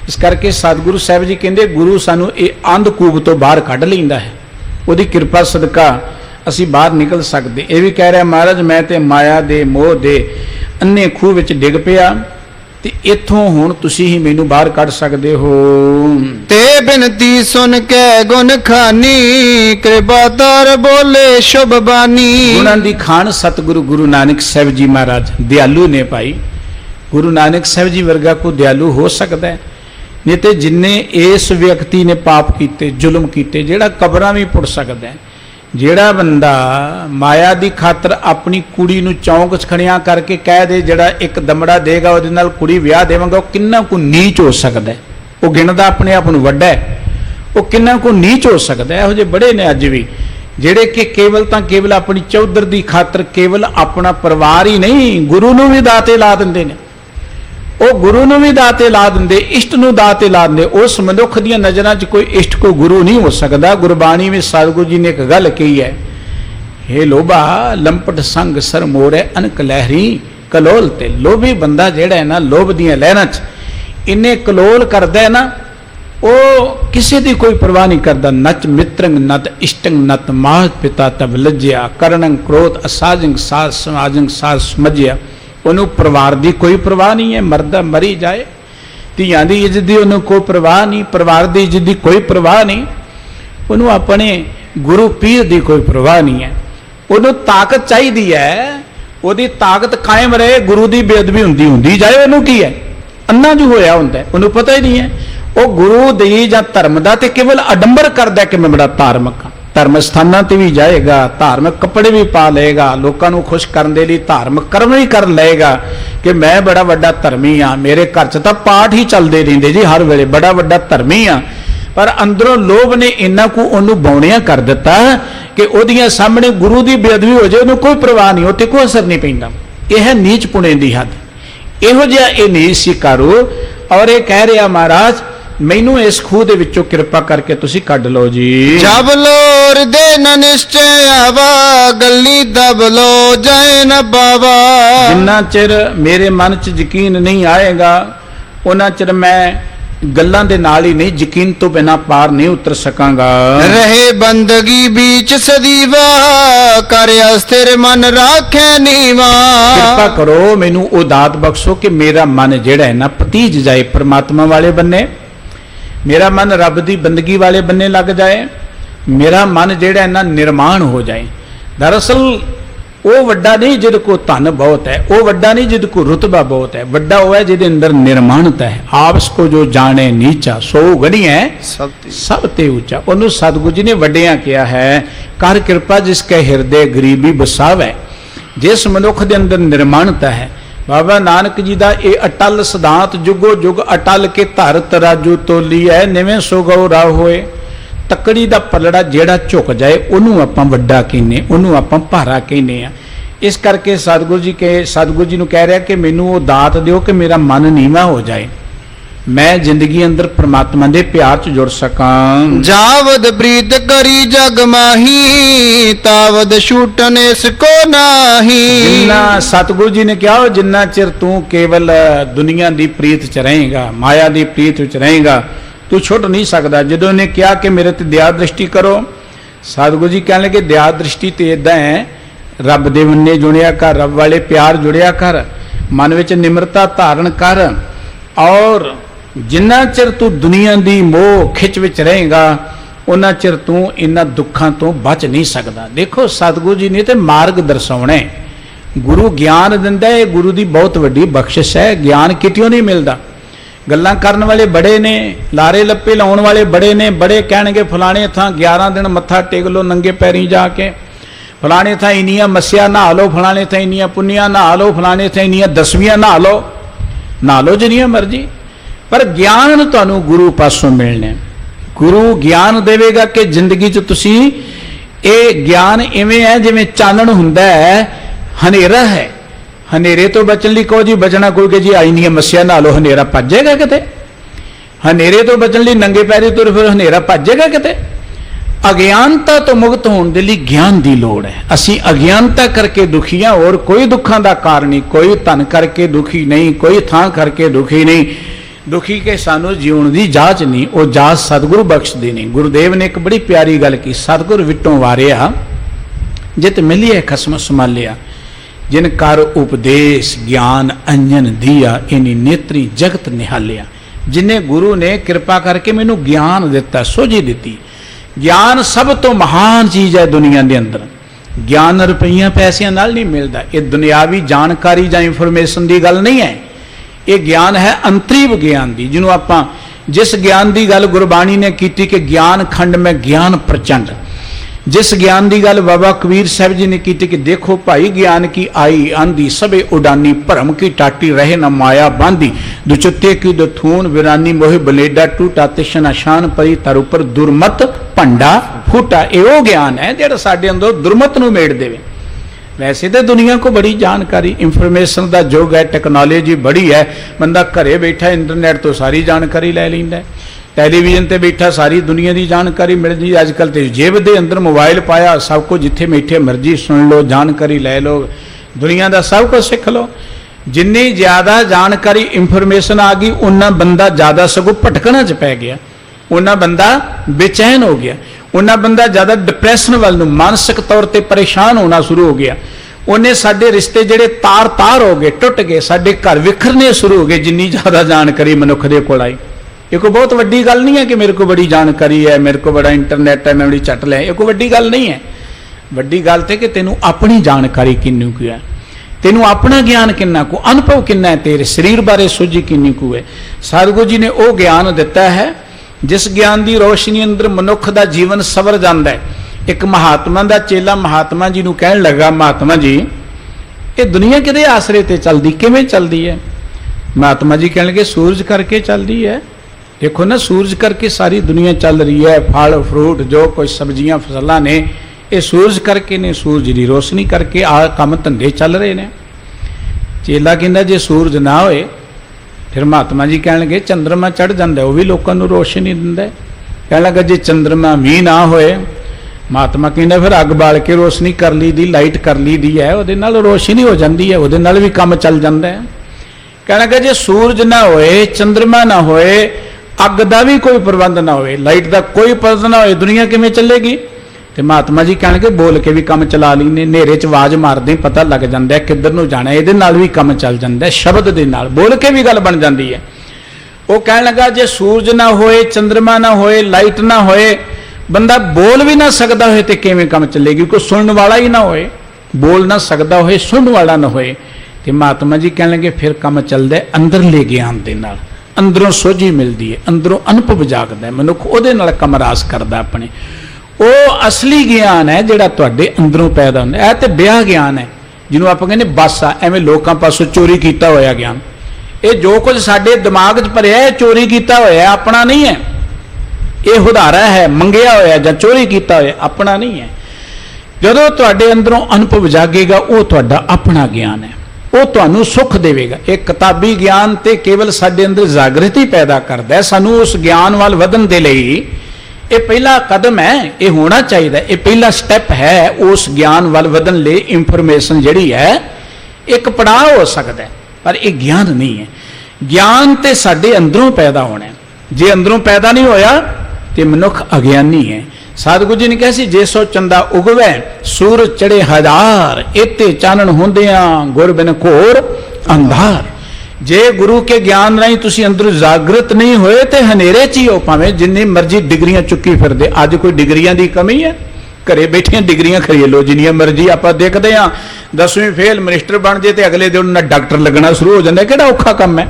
ਇਸ ਕਰਕੇ ਸਤਿਗੁਰੂ ਸਾਹਿਬ ਜੀ ਕਹਿੰਦੇ ਗੁਰੂ ਸਾਨੂੰ ਇਹ ਅੰਧਕੂਪ ਤੋਂ ਬਾਹਰ ਕੱਢ ਲੈਂਦਾ ਹੈ, ਉਹਦੀ ਕਿਰਪਾ ਸਦਕਾ ਅਸੀਂ ਬਾਹਰ ਨਿਕਲ ਸਕਦੇ। ਇਹ ਵੀ ਕਹਿ ਰਿਹਾ ਮਹਾਰਾਜ ਮੈਂ ਤੇ ਮਾਇਆ ਦੇ ਮੋਹ ਦੇ ਅੰਨੇ ਖੂਹ ਵਿੱਚ ਡਿੱਗ ਪਿਆ ਤੇ ਇੱਥੋਂ ਹੁਣ ਤੁਸੀਂ ਹੀ ਮੈਨੂੰ ਬਾਹਰ ਕੱਢ ਸਕਦੇ ਹੋ। ਤੇ ਬਿਨਤੀ ਸੁਨ ਕੇ ਗੁਣ ਖਾਨੀ, ਕਿਰਪਾ ਤਾਰ ਬੋਲੇ ਸ਼ੁਭ ਬਾਨੀ। ਗੁਣਾਂ ਦੀ ਖਾਨ ਸਤਿਗੁਰੂ ਗੁਰੂ ਨਾਨਕ ਸਾਹਿਬ ਜੀ ਮਹਾਰਾਜ ਦਿਆਲੂ ਨੇ ਭਾਈ। ਗੁਰੂ ਨਾਨਕ ਸਾਹਿਬ ਜੀ ਵਰਗਾ ਕੋਈ ਦਿਆਲੂ ਹੋ ਸਕਦਾ ਹੈ? ਨਹੀਂ ਤੇ ਜਿੰਨੇ ਇਸ ਵਿਅਕਤੀ ਨੇ ਪਾਪ ਕੀਤੇ, ਜ਼ੁਲਮ ਕੀਤੇ, ਜਿਹੜਾ ਕਬਰਾਂ ਵੀ ਪੁੱਟ ਸਕਦਾ ਹੈ। ਜਿਹੜਾ ਬੰਦਾ ਮਾਇਆ ਦੀ ਖਾਤਰ ਆਪਣੀ ਕੁੜੀ ਨੂੰ ਚੌਂਕ 'ਚ ਖੜਿਆ ਕਰਕੇ ਕਹਿ ਦੇ ਜਿਹੜਾ ਇੱਕ ਦਮੜਾ ਦੇਗਾ ਉਹਦੇ ਨਾਲ ਕੁੜੀ ਵਿਆਹ ਦੇਵਾਂਗਾ, ਉਹ ਕਿੰਨਾ ਕੁ ਨੀਚ ਹੋ ਸਕਦਾ ਹੈ? ਉਹ ਗਿਣਦਾ ਆਪਣੇ ਆਪ ਨੂੰ ਵੱਡਾ ਹੈ, ਉਹ ਕਿੰਨਾ ਕੁ ਨੀਚ ਹੋ ਸਕਦਾ ਹੈ? ਇਹੋ ਜਿਹੇ ਬੜੇ ਨੇ ਅੱਜ ਵੀ, ਜਿਹੜੇ ਕਿ ਕੇਵਲ ਤਾਂ ਕੇਵਲ ਆਪਣੀ ਚੌਧਰ ਦੀ ਖਾਤਰ ਕੇਵਲ ਆਪਣਾ ਪਰਿਵਾਰ ਹੀ ਨਹੀਂ, ਗੁਰੂ ਨੂੰ ਵੀ ਦਾਤੇ ਲਾ ਦਿੰਦੇ ਨੇ। ਉਹ ਗੁਰੂ ਨੂੰ ਵੀ ਦਾਤੇ ਲਾ ਦਿੰਦੇ, ਇਸ਼ਟ ਨੂੰ ਦਾਤੇ ਲਾ ਦਿੰਦੇ। ਉਸ ਮਨੁੱਖ ਦੀਆਂ ਨਜ਼ਰਾਂ 'ਚ ਕੋਈ ਇਸ਼ਟ ਕੋਈ ਗੁਰੂ ਨਹੀਂ ਹੋ ਸਕਦਾ। ਗੁਰਬਾਣੀ ਵਿੱਚ ਸਤਿਗੁਰੂ ਜੀ ਨੇ ਇੱਕ ਗੱਲ ਕਹੀ ਹੈ, ਹੇ ਲੋਭਾ ਲੰਪਟ ਸੰਗ ਸਰ ਮੋਰੇ ਅਨਕ ਲਹਿਰੀ ਕਲੋਲ। ਤੇ ਲੋਭੀ ਬੰਦਾ ਜਿਹੜਾ ਹੈ ਨਾ, ਲੋਭ ਦੀਆਂ ਲਹਿਰਾਂ 'ਚ ਇੰਨੇ ਕਲੋਲ ਕਰਦਾ ਹੈ ਨਾ, ਉਹ ਕਿਸੇ ਦੀ ਕੋਈ ਪਰਵਾਹ ਨਹੀਂ ਕਰਦਾ। ਨਚ ਮਿੱਤਰੰਗ ਨਤ ਇਸ਼ਟੰਗ ਨਤ ਮਾਤ ਪਿਤਾ ਤਬ ਲੱਜਿਆ, ਕਰਣੰ ਕ੍ਰੋਧ ਅਸਾਜੰਗ ਸਾਜ ਸਮਾਜੰਗ ਸਾਜ ਸਮਝਿਆ। ਉਹਨੂੰ ਪਰਿਵਾਰ ਦੀ ਕੋਈ ਪਰਵਾਹ ਨਹੀਂ ਹੈ, ਮਰਦਾ ਮਰੀ ਜਾਏ। ਧੀਆਂ ਦੀ ਇੱਜ਼ਤ ਦੀ ਉਹਨੂੰ ਕੋਈ ਪਰਵਾਹ ਨਹੀਂ, ਪਰਿਵਾਰ ਦੀ ਇੱਜ਼ਤ ਦੀ ਕੋਈ ਪਰਵਾਹ ਨਹੀਂ, ਉਹਨੂੰ ਆਪਣੇ ਗੁਰੂ ਪੀਰ ਦੀ ਕੋਈ ਪਰਵਾਹ ਨਹੀਂ ਹੈ। ਉਹਨੂੰ ਤਾਕਤ ਚਾਹੀਦੀ ਹੈ, ਉਹਦੀ ਤਾਕਤ ਕਾਇਮ ਰਹੇ, ਗੁਰੂ ਦੀ ਬੇਅਦਬੀ ਹੁੰਦੀ ਜਾਏ, ਉਹਨੂੰ ਕੀ ਹੈ? ਅੰਨਾ ਜੋ ਹੋਇਆ ਹੁੰਦਾ, ਉਹਨੂੰ ਪਤਾ ਹੀ ਨਹੀਂ ਹੈ। ਉਹ ਗੁਰੂ ਦੀ ਜਾਂ ਧਰਮ ਦਾ ਤੇ ਕੇਵਲ ਅਡੰਬਰ ਕਰਦਾ ਕਿ ਮੈਂ ਬੜਾ ਧਾਰਮਿਕ ਹਾਂ। ਧਰਮ ਸਥਾਨਾਂ ਤੇ ਵੀ ਜਾਏਗਾ, ਧਾਰਮਿਕ ਕੱਪੜੇ ਵੀ ਪਾ ਲਏਗਾ, ਲੋਕਾਂ ਨੂੰ ਖੁਸ਼ ਕਰਨ ਦੇ ਲਈ ਧਾਰਮਿਕ ਕਰਮ ਵੀ ਕਰ ਲਏਗਾ ਕਿ ਮੈਂ ਬੜਾ ਵੱਡਾ ਧਰਮੀ ਹਾਂ, ਮੇਰੇ ਘਰ 'ਚ ਤਾਂ ਪਾਠ ਹੀ ਚੱਲਦੇ ਰਹਿੰਦੇ ਜੀ ਹਰ ਵੇਲੇ, ਬੜਾ ਵੱਡਾ ਧਰਮੀ ਹਾਂ। ਪਰ ਅੰਦਰੋਂ ਲੋਭ ਨੇ ਇੰਨਾ ਕੁ ਉਹਨੂੰ ਬੌਣਿਆ ਕਰ ਦਿੱਤਾ ਕਿ ਉਹਦੀਆਂ ਸਾਹਮਣੇ ਗੁਰੂ ਦੀ ਬੇਅਦਬੀ ਹੋ ਜਾਏ, ਉਹਨੂੰ ਕੋਈ ਪਰਵਾਹ ਨਹੀਂ, ਉੱਥੇ ਕੋਈ ਅਸਰ ਨਹੀਂ ਪੈਂਦਾ। ਇਹ ਹੈ ਨੀਚ ਪੁਣੇ ਦੀ ਹੱਦ। ਇਹੋ ਜਿਹਾ ਇਹ ਨੀਚ ਸਿਕਾਰੂ। ਔਰ ਇਹ ਕਹਿ ਰਿਹਾ ਮਹਾਰਾਜ ਮੈਨੂੰ ਇਸ ਖੂਹ ਦੇ ਵਿੱਚੋਂ ਕਿਰਪਾ ਕਰਕੇ ਤੁਸੀਂ ਕੱਢ ਲਓ ਜੀ। ਜਬ ਲੋਰ ਦੇ ਨ ਨਿਸ਼ਚੈ ਆਵਾ, ਗੱਲੀ ਦਬ ਲੋ ਜਾਏ ਨ ਬਾਵਾ। ਜਿੰਨਾ ਚਿਰ ਮੇਰੇ ਮਨ 'ਚ ਯਕੀਨ ਨਹੀਂ ਆਏਗਾ, ਉਹਨਾਂ ਚਿਰ ਮੈਂ ਗੱਲਾਂ ਦੇ ਨਾਲ ਹੀ ਨਹੀਂ, ਯਕੀਨ ਤੋਂ ਬਿਨਾਂ ਪਾਰ ਨਹੀਂ ਉਤਰ ਸਕਾਂਗਾ। ਰਹੇ ਬੰਦਗੀ ਵਿੱਚ ਸਦੀਵਾ, ਕਰ ਅਸਥਿਰ ਮਨ ਰਾਖੈ ਨੀਵਾ। ਕਿਰਪਾ ਕਰੋ ਮੈਨੂੰ ਉਹ ਦਾਤ ਬਖਸ਼ੋ ਕਿ ਮੇਰਾ ਮਨ ਜਿਹੜਾ ਹੈ ਨਾ ਪਤੀਜ ਜਾਏ ਪਰਮਾਤਮਾ ਵਾਲੇ ਬੰਨੇ, ਮੇਰਾ ਮਨ ਰੱਬ ਦੀ ਬੰਦਗੀ ਵਾਲੇ ਬੰਨੇ ਲੱਗ ਜਾਏ, ਮੇਰਾ ਮਨ ਜਿਹੜਾ ਹੈ ਨਾ ਨਿਰਮਾਣ ਹੋ ਜਾਏ। ਦਰਅਸਲ ਉਹ ਵੱਡਾ ਨਹੀਂ ਜਿਹਦੇ ਕੋ ਧਨ ਬਹੁਤ ਹੈ, ਉਹ ਵੱਡਾ ਨਹੀਂ ਜਿਹਦੇ ਕੋ ਰੁਤਬਾ ਬਹੁਤ ਹੈ, ਵੱਡਾ ਉਹ ਹੈ ਜਿਹਦੇ ਅੰਦਰ ਨਿਰਮਾਣਤਾ ਹੈ। ਆਪਸ ਕੋ ਜੋ ਜਾਣੇ ਨੀਚਾ ਸੋ ਗਣੀ ਹੈ ਸਭ ਤੇ ਉੱਚਾ। ਉਹਨੂੰ ਸਤਿਗੁਰੂ ਜੀ ਨੇ ਵੱਡਿਆਂ ਕਿਹਾ ਹੈ, ਕਰ ਕਿਰਪਾ ਜਿਸ ਕੇ ਹਿਰਦੇ ਗਰੀਬੀ ਬਸਾਵੇ। ਜਿਸ ਮਨੁੱਖ ਦੇ ਅੰਦਰ ਨਿਰਮਾਣਤਾ ਹੈ, ਬਾਬਾ ਨਾਨਕ ਜੀ ਦਾ ਇਹ ਅਟਲ ਸਿਧਾਂਤ ਜੁਗੋ ਜੁਗ ਅਟਲ ਕੇ ਧਰ ਤਰਾਜੂ ਤੋਲੀ ਹੈ, ਨਿਵੇਂ ਸੋ ਗਉ ਰਾਹ ਹੋਏ। ਤੱਕੜੀ ਦਾ ਪਲੜਾ ਜਿਹੜਾ ਝੁਕ ਜਾਏ ਉਹਨੂੰ ਆਪਾਂ ਵੱਡਾ ਕਹਿੰਦੇ, ਉਹਨੂੰ ਆਪਾਂ ਭਾਰਾ ਕਹਿੰਦੇ ਆ। ਇਸ ਕਰਕੇ ਸਤਿਗੁਰੂ ਜੀ ਨੂੰ ਕਹਿ ਰਿਹਾ ਕਿ ਮੈਨੂੰ ਉਹ ਦਾਤ ਦਿਓ ਕਿ ਮੇਰਾ ਮਨ ਨੀਵਾਂ ਹੋ ਜਾਏ, ਮੈਂ ਜ਼ਿੰਦਗੀ ਅੰਦਰ ਪ੍ਰਮਾਤਮਾ ਦੇ ਪਿਆਰ 'ਚ ਜੁੜ ਸਕਾਂ। ਜਾਵਦ ਪ੍ਰੀਤ ਕਰੀ ਜਗ ਮਾਹੀ, ਤਾਵਦ ਛੂਟਨ ਇਸ ਕੋ ਨਾਹੀ। ਜਿੰਨਾ ਸਤਿਗੁਰੂ ਜੀ ਨੇ ਕਿਹਾ ਜਿੰਨਾ ਚਿਰ ਤੂੰ ਕੇਵਲ ਦੁਨੀਆ ਦੀ ਪ੍ਰੀਤ 'ਚ ਰਹੇਗਾ, ਮਾਇਆ ਦੀ ਪ੍ਰੀਤ 'ਚ ਰਹੇਗਾ, ਤੂੰ ਛੁੱਟ ਨਹੀਂ ਸਕਦਾ। ਜਦੋਂ ਇਹਨੇ ਕਿਹਾ ਕਿ ਮੇਰੇ ਤੇ ਦਇਆ ਦ੍ਰਿਸ਼ਟੀ ਕਰੋ, सतगुरु जी कहने लगे दया दृष्टि तो इदा है, रब दे वन्ने जुड़िया कर, रब वाले प्यार जुड़िया कर, मन विच निमरता धारण कर, और जिन्ना चिर तू दुनिया की मोह खिच विच रहेगा उन्ना चिर तू इन्हां दुखों तो बच नहीं सकता। देखो सतगुरु जी ने तो मार्ग दर्शाउणा है, गुरु ज्ञान दिंदा है, गुरु की बहुत वड्डी बख्शिश है। ज्ञान कितों नहीं मिलता। गल्लां करन वाले बड़े ने, लारे लप्पे लाउण वाले बड़े ने, बड़े कहणगे फलाणे थां 11 दिन मत्था टेक लो नंगे पैरीं जाके, फलाणे थां इन्नियां मस्सिया नहा लो, फलाणे थां इन्नियां पुन्नियां नहा लो, फलाणे थां इन्नियां दसवियां नहा लो जिन्नियां मर्जी, पर ज्ञान तुहानूं गुरु पासों मिलने। गुरु ज्ञान देवेगा कि जिंदगी च तुसी ये ज्ञान इवें है जिवें चानण हुंदा है, हनेरा है, हनेरे तो बचन लई कहो जी बचना कोई कि जी आई नहीं मस्सिया नहा लो, हनेरा भज जाएगा किते। हनेरे तो बचन लई नंगे पैरी तुर फिर हनेरा भज जाएगा किते। अज्ञानता तो मुक्त होने के लिए ज्ञान की लोड़ है। असी अज्ञानता करके दुखी हाँ, और कोई दुखों का कारण नहीं, कोई धन करके दुखी नहीं, कोई थां करके दुखी नहीं। दुखी के सानू जीवन की जाच नहीं, वो जाच सतगुरु बख्शदे नहीं। गुरुदेव ने एक बड़ी प्यारी गल की, सतगुर विटों वारिया जित मिलिए खसम संभालिया, जिन कर उपदेश ज्ञान अंजन दिया, इन्हीं नेत्री जगत निहालिया। जिन्हें गुरु ने कृपा करके मैनू ज्ञान दिता, सोझी दी। ज्ञान सब तो महान चीज़ है दुनिया के अंदर। ज्ञान रुपया पैसों नाल नहीं मिलता। ये दुनियावी जानकारी या इंफॉर्मेशन की गल नहीं है, ये ज्ञान है अंतरी विज्ञान की, जिन्हों आप जिस ज्ञान की गल गुरबाणी ने की कि ज्ञान खंड में ज्ञान प्रचंड, जिस ज्ञान की गल बाबा कबीर साहब जी ने की कि देखो भाई ज्ञान की आई आंधी, सबे उडानी भरम की टाटी रहे न माया बांधी, दुचुत्ते की दुथून विरानी मोहे बलेडा टूटा, तिशन आशान परी तर उपर दुर्मत भंडा फूटा। यो ज्ञान है जो साडे अंदर दुर्मत नूं मेड़ देवे। वैसे तो दुनिया को बड़ी जानकारी, इंफॉर्मेशन का युग है, टेक्नोलॉजी बड़ी है, बंदा घरे बैठा इंटरनेट तो सारी जानकारी लै लैंदा है, टैलीविजन ते बैठा सारी दुनिया की जानकारी मिल जी। अजकल तो जेब के अंदर मोबाइल पाया, सब कुछ जिथे बैठे मर्जी सुन लो, जानकारी लै लो, दुनिया का सब कुछ सीख लो। जिन्नी ज़्यादा जानकारी इंफॉर्मेशन आ गई उन्ना बंदा ज़्यादा सगों भटकना च पै गया, उन्ना बंदा बेचैन हो गया, उन्ना बंदा ज़्यादा डिप्रैशन वाल नूं मानसिक तौर पर परेशान होना शुरू हो गया। उन्हें साडे रिश्ते जिहड़े तार तार हो गए, टुट गए, साडे घर विखरने शुरू हो गए जिन्नी ज़्यादा जानकारी मनुख दे कोल आई। ये कोई बहुत वड्डी गल नहीं है कि मेरे को बड़ी जानकारी है, मेरे को बड़ा इंटरनेट है, मैं बड़ी झट लै, ये कोई वड्डी गल नहीं है। वड्डी गल तो कि तेनू अपनी जानकारी किन्नी कु है, तेनू अपना ज्ञान किन्ना को, अनुभव किन्ना है, तेरे शरीर बारे सूझी किन्नी कु है। सतगुरु जी ने वो ज्ञान दिता है जिस ज्ञान की रोशनी अंदर मनुख का जीवन सवर जाता है। एक महात्मा का चेला महात्मा जी को कहन लगा, महात्मा जी ये दुनिया किदे आसरे ते चलती, किवें चलती है? महात्मा जी कहन लगे सूरज करके चलती है। देखो ना, सूरज करके सारी दुनिया चल रही है, फल फ्रूट जो कोई सब्जियां फसलां ने ये सूरज करके ने, सूरज की रोशनी करके आ काम धंधे चल रहे हैं। चेला कहंदा जे सूरज ना होए, फिर महात्मा जी कहन लगे चंद्रमा चढ़ जाता है, वह भी लोगों को रोशनी दिंदा है। कहन लगा जे चंद्रमा भी ना होए, महात्मा कहंदा फिर अग बाल के रोशनी कर ली दी, लाइट कर ली दी है, उहदे नाल रोशनी हो जाती है, उहदे नाल भी काम चल जाता है। कहन लगा जे सूरज ना होए, चंद्रमा ना होए, अग का भी कोई प्रबंध ना हो, लाइट का कोई प्रबंध ना हो, दुनिया किवें चलेगी? तो महात्मा जी कहणगे बोल के भी काम चला लीने, नेरे च आवाज मारदे पता लग जाता है किधर नूं जाना, ये नाल भी काम चल जाता है, शब्द दे नाल बोल के भी गल बन जाती है। वो कहण लगा जे सूरज ना होए, चंद्रमा ना होए, लाइट ना होए, बंदा बोल भी ना सकता होए तो किवें काम चलेगी? कोई सुनने वाला ही ना होए, बोल ना सकता होए, सुनने वाला ना होए, तो महात्मा जी कहण लगे फिर काम चलता है अंदरले ज्ञान दे नाल। अंदरों सोझी मिलती है, अंदरों अनुभव जागदा है, मनुख उहदे नाल कम रास करदा अपने। वो असली ज्ञान है जिहड़ा तुहाडे अंदरों पैदा हुंदा है। तो ब्याह ज्ञान है जिन्हों आप कहने बस आ, एवें लोकां पासों चोरी किया होया ज्ञान। ये जो कुछ साडे दिमाग च भरिया है चोरी किया होया, अपना नहीं है। ये हुदारा है, मंगिया होया जां चोरी किया होया, अपना नहीं है। जदों तुहाडे अंदरों अनुभव जागेगा वो तुहाडा अपना ज्ञान है, वो तुहानू सुख देवेगा। एक किताबी ज्ञान ते केवल साडे अंदर जागृति पैदा करता है। सानू उस ज्ञान वाल वधन दे लई ये पहला कदम है, ये होना चाहिए, ये पहला स्टैप है उस ज्ञान वाल वधन ले। इंफॉर्मेशन जिहड़ी है एक पड़ाव हो सकता है, पर यह ज्ञान नहीं है। ज्ञान ते साडे अंदरों पैदा होना है, जे अंदरों पैदा नहीं होया तो मनुख अज्ञानी है। ਸਤਿਗੁਰੂ ਜੀ ਨੇ ਕਿਹਾ ਸੀ ਜੇ ਸੋ ਚੰਦਾ ਉਗਵੈ ਸੂਰਜ ਚੜੇ ਹਜ਼ਾਰ ਇਤੇ ਚਾਨਣ ਹੁੰਦਿਆਂ ਗੁਰ ਬਿਨ ਘੋਰ ਅੰਧਾਰ। ਜੇ ਗੁਰੂ ਕੇ ਗਿਆਨ ਰਾਹੀਂ ਤੁਸੀਂ ਅੰਦਰ ਜਾਗਰਤ ਨਹੀਂ ਹੋਏ ਤੇ ਹਨੇਰੇ 'ਚ ਹੀ ਹੋ, ਭਾਵੇਂ ਜਿੰਨੀ ਮਰਜ਼ੀ ਡਿਗਰੀਆਂ ਚੁੱਕੀ ਫਿਰਦੇ। ਅੱਜ ਕੋਈ ਡਿਗਰੀਆਂ ਦੀ ਕਮੀ ਹੈ? ਘਰੇ ਬੈਠੀਆਂ ਡਿਗਰੀਆਂ ਖਰੀਦ ਲਓ ਜਿੰਨੀਆਂ ਮਰਜ਼ੀ। ਆਪਾਂ ਦੇਖਦੇ ਹਾਂ 10ਵੀਂ ਫੇਲ ਮਿਨਿਸਟਰ ਬਣ ਜੇ ਤੇ ਅਗਲੇ ਦਿਨ ਨਾਲ ਡਾਕਟਰ ਲੱਗਣਾ ਸ਼ੁਰੂ ਹੋ ਜਾਂਦਾ। ਕਿਹੜਾ ਔਖਾ ਕੰਮ ਹੈ?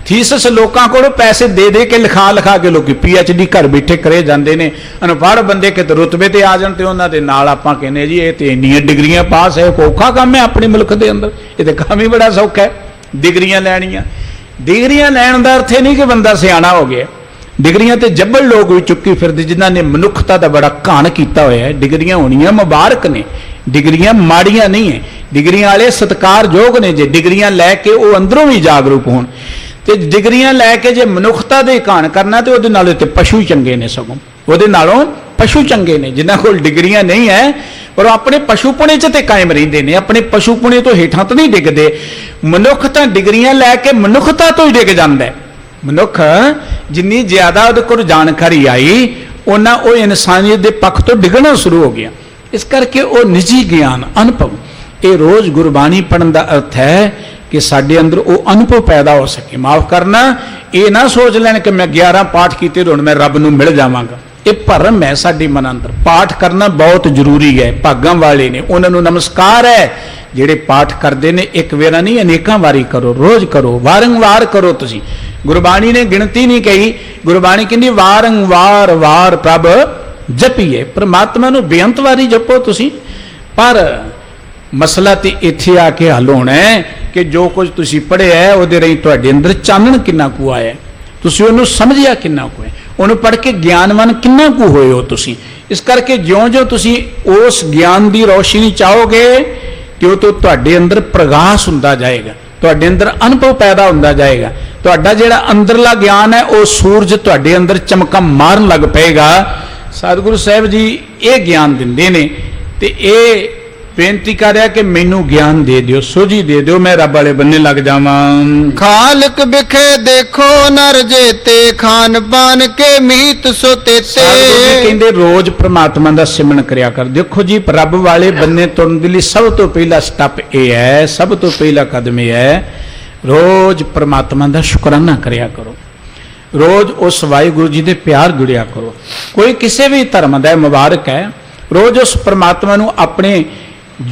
ਥੀਸਿਸ ਲੋਕਾਂ ਕੋਲੋਂ ਪੈਸੇ ਦੇ ਕੇ ਲਿਖਾ ਕੇ ਲੋਕੀ PhD ਘਰ ਬੈਠੇ ਕਰੇ ਜਾਂਦੇ ਨੇ। ਅਨਪੜ੍ਹ ਬੰਦੇ ਕਿਤੇ ਰੁਤਬੇ ਤੇ ਆ ਜਾਣ ਤੇ ਉਹਨਾਂ ਦੇ ਨਾਲ ਆਪਾਂ ਕਹਿੰਦੇ ਜੀ ਇਹ ਤੇ ਇੰਨੀਆਂ ਡਿਗਰੀਆਂ ਪਾਸ ਹੈ। ਔਖਾ ਕੰਮ ਹੈ ਆਪਣੇ ਮੁਲਕ ਦੇ ਅੰਦਰ? ਇਹ ਤੇ ਕੰਮ ਹੀ ਬੜਾ ਸੌਖਾ ਹੈ ਡਿਗਰੀਆਂ ਲੈਣੀਆਂ। ਡਿਗਰੀਆਂ ਲੈਣ ਦਾ ਅਰਥ ਇਹ ਨਹੀਂ ਕਿ ਬੰਦਾ ਸਿਆਣਾ ਹੋ ਗਿਆ। ਡਿਗਰੀਆਂ ਤੇ ਜੱਬਲ ਲੋਕ ਵੀ ਚੁੱਕੀ ਫਿਰਦੇ ਜਿਨ੍ਹਾਂ ਨੇ ਮਨੁੱਖਤਾ ਦਾ ਬੜਾ ਘਾਣ ਕੀਤਾ ਹੋਇਆ ਹੈ। ਡਿਗਰੀਆਂ ਹੋਣੀਆਂ ਮੁਬਾਰਕ ਨੇ, ਡਿਗਰੀਆਂ ਮਾੜੀਆਂ ਨਹੀਂ ਹੈ। ਡਿਗਰੀਆਂ ਵਾਲੇ ਸਤਿਕਾਰਯੋਗ ਨੇ ਜੇ ਡਿਗਰੀਆਂ ਲੈ ਕੇ ਉਹ ਅੰਦਰੋਂ ਵੀ ਜਾਗਰੂਕ ਹੋਣ। ਤੇ ਡਿਗਰੀਆਂ ਲੈ ਕੇ ਜੇ ਮਨੁੱਖਤਾ ਦੇ ਘਾਣ ਕਰਨਾ ਤੇ ਉਹਦੇ ਨਾਲੋਂ ਤੇ ਪਸ਼ੂ ਚੰਗੇ ਨੇ। ਸਗੋਂ ਉਹਦੇ ਨਾਲੋਂ ਪਸ਼ੂ ਚੰਗੇ ਨੇ ਜਿਨ੍ਹਾਂ ਕੋਲ ਡਿਗਰੀਆਂ ਨਹੀਂ ਹੈ ਪਰ ਉਹ ਆਪਣੇ ਪਸ਼ੂਪੁਣੇ 'ਚ ਤੇ ਕਾਇਮ ਰਹਿੰਦੇ ਨੇ, ਆਪਣੇ ਪਸ਼ੂਪੁਣੇ ਤੋਂ ਹੇਠਾਂ ਤਾਂ ਨਹੀਂ ਡਿੱਗਦੇ। ਮਨੁੱਖ ਤਾਂ ਡਿਗਰੀਆਂ ਲੈ ਕੇ ਮਨੁੱਖਤਾ ਤੋਂ ਹੀ ਡਿੱਗ ਜਾਂਦਾ। ਮਨੁੱਖ ਜਿੰਨੀ ਜ਼ਿਆਦਾ ਉਹਦੇ ਕੋਲ ਜਾਣਕਾਰੀ ਆਈ ਉਹਨਾਂ ਉਹ ਇਨਸਾਨੀਅਤ ਦੇ ਪੱਖ ਤੋਂ ਡਿੱਗਣਾ ਸ਼ੁਰੂ ਹੋ ਗਿਆ। ਇਸ ਕਰਕੇ ਉਹ ਨਿੱਜੀ ਗਿਆਨ ਅਨੁਭਵ, ਇਹ ਰੋਜ਼ ਗੁਰਬਾਣੀ ਪੜ੍ਹਨ ਦਾ ਅਰਥ ਹੈ ਕਿ ਸਾਡੇ ਅੰਦਰ ਉਹ ਅਨੁਭਵ ਪੈਦਾ ਹੋ ਸਕੇ। ਮਾਫ ਕਰਨਾ, ਇਹ ਨਾ ਸੋਚ ਲੈਣ ਕਿ ਮੈਂ 11 ਪਾਠ ਕੀਤੇ ਹੁਣ ਮੈਂ ਰੱਬ ਨੂੰ ਮਿਲ ਜਾਵਾਂਗਾ। ਇਹ ਭਰਮ ਹੈ ਸਾਡੇ ਮਨ ਅੰਦਰ। ਪਾਠ ਕਰਨਾ ਬਹੁਤ ਜ਼ਰੂਰੀ ਹੈ। ਭਾਗਾਂ ਵਾਲੇ ਨੇ ਉਹਨਾਂ ਨੂੰ ਨਮਸਕਾਰ ਹੈ ਜਿਹੜੇ ਪਾਠ ਕਰਦੇ ਨੇ। ਇੱਕ ਵੇਰਾ ਨਹੀਂ ਅਨੇਕਾਂ ਵਾਰੀ ਕਰੋ, ਰੋਜ਼ ਕਰੋ, ਵਾਰੰਵਾਰ ਕਰੋ। ਤੁਸੀਂ ਗੁਰਬਾਣੀ ਨੇ ਗਿਣਤੀ ਨਹੀਂ ਕਹੀ, ਗੁਰਬਾਣੀ ਕਹਿੰਦੀ ਵਾਰ ਪ੍ਰਭ ਜਪੀਏ। ਪ੍ਰਮਾਤਮਾ ਨੂੰ ਬੇਅੰਤ ਵਾਰੀ ਜਪੋ ਤੁਸੀਂ। ਪਰ ਮਸਲਾ ਤੇ ਇੱਥੇ ਆ ਕੇ ਹੱਲ ਹੋਣਾ ਹੈ ਕਿ ਜੋ ਕੁਝ ਤੁਸੀਂ ਪੜ੍ਹਿਆ ਹੈ ਉਹਦੇ ਰਾਹੀਂ ਤੁਹਾਡੇ ਅੰਦਰ ਚਾਨਣ ਕਿੰਨਾ ਕੁ ਆਇਆ, ਤੁਸੀਂ ਉਹਨੂੰ ਸਮਝਿਆ ਕਿੰਨਾ ਕੁ ਹੈ, ਉਹਨੂੰ ਪੜ੍ਹ ਕੇ ਗਿਆਨਵਾਨ ਕਿੰਨਾ ਕੁ ਹੋਏ ਹੋ ਤੁਸੀਂ। ਇਸ ਕਰਕੇ ਜਿਉਂ-ਜਿਉਂ ਤੁਸੀਂ ਉਸ ਗਿਆਨ ਦੀ ਰੌਸ਼ਨੀ ਚਾਹੋਗੇ ਤਿਉਂ ਤੋਂ ਤੁਹਾਡੇ ਅੰਦਰ ਪ੍ਰਗਾਸ ਹੁੰਦਾ ਜਾਏਗਾ, ਤੁਹਾਡੇ ਅੰਦਰ ਅਨੁਭਵ ਪੈਦਾ ਹੁੰਦਾ ਜਾਏਗਾ। ਤੁਹਾਡਾ ਜਿਹੜਾ ਅੰਦਰਲਾ ਗਿਆਨ ਹੈ ਉਹ ਸੂਰਜ ਤੁਹਾਡੇ ਅੰਦਰ ਚਮਕਾਂ ਮਾਰਨ ਲੱਗ ਪਏਗਾ। ਸਤਿਗੁਰੂ ਸਾਹਿਬ ਜੀ ਇਹ ਗਿਆਨ ਦਿੰਦੇ ਨੇ ਤੇ ਇਹ ਬੇਨਤੀ ਕਰ ਰਿਹਾ ਕਿ ਮੈਨੂੰ ਗਿਆਨ ਦੇ ਦਿਓ, ਸੋਝੀ ਦੇ ਦਿਓ, ਮੈਂ ਰੱਬ ਵਾਲੇ ਬੰਨੇ ਲੱਗ ਜਾਵਾਂ। ਖਾਲਕ ਬਿਖੇ ਦੇਖੋ ਨਰ ਜੇਤੇ, ਖਾਨ ਪਾਨ ਕੇ ਮੀਤ ਸੋ ਤੇਤੇ। ਕਹਿੰਦੇ ਰੋਜ਼ ਪ੍ਰਮਾਤਮਾ ਦਾ ਸਿਮਰਨ ਕਰਿਆ ਕਰ। ਦੇਖੋ ਜੀ ਰੱਬ ਵਾਲੇ ਬੰਨੇ ਤੁਰਨ ਦੇ ਲਈ ਸਭ ਤੋਂ ਪਹਿਲਾ ਸਟੈਪ ਇਹ ਹੈ, ਸਭ ਤੋਂ ਪਹਿਲਾ ਕਦਮ ਇਹ ਹੈ ਰੋਜ਼ ਪ੍ਰਮਾਤਮਾ ਦਾ ਸ਼ੁਕਰਾਨਾ ਕਰਿਆ ਕਰੋ। ਰੋਜ਼ ਉਸ ਵਾਹਿਗੁਰੂ ਜੀ ਦੇ ਪਿਆਰ ਜੁੜਿਆ ਕਰੋ। ਕੋਈ ਕਿਸੇ ਵੀ ਧਰਮ ਦਾ ਮੁਬਾਰਕ ਹੈ। ਰੋਜ਼ ਉਸ ਪ੍ਰਮਾਤਮਾ ਨੂੰ ਆਪਣੇ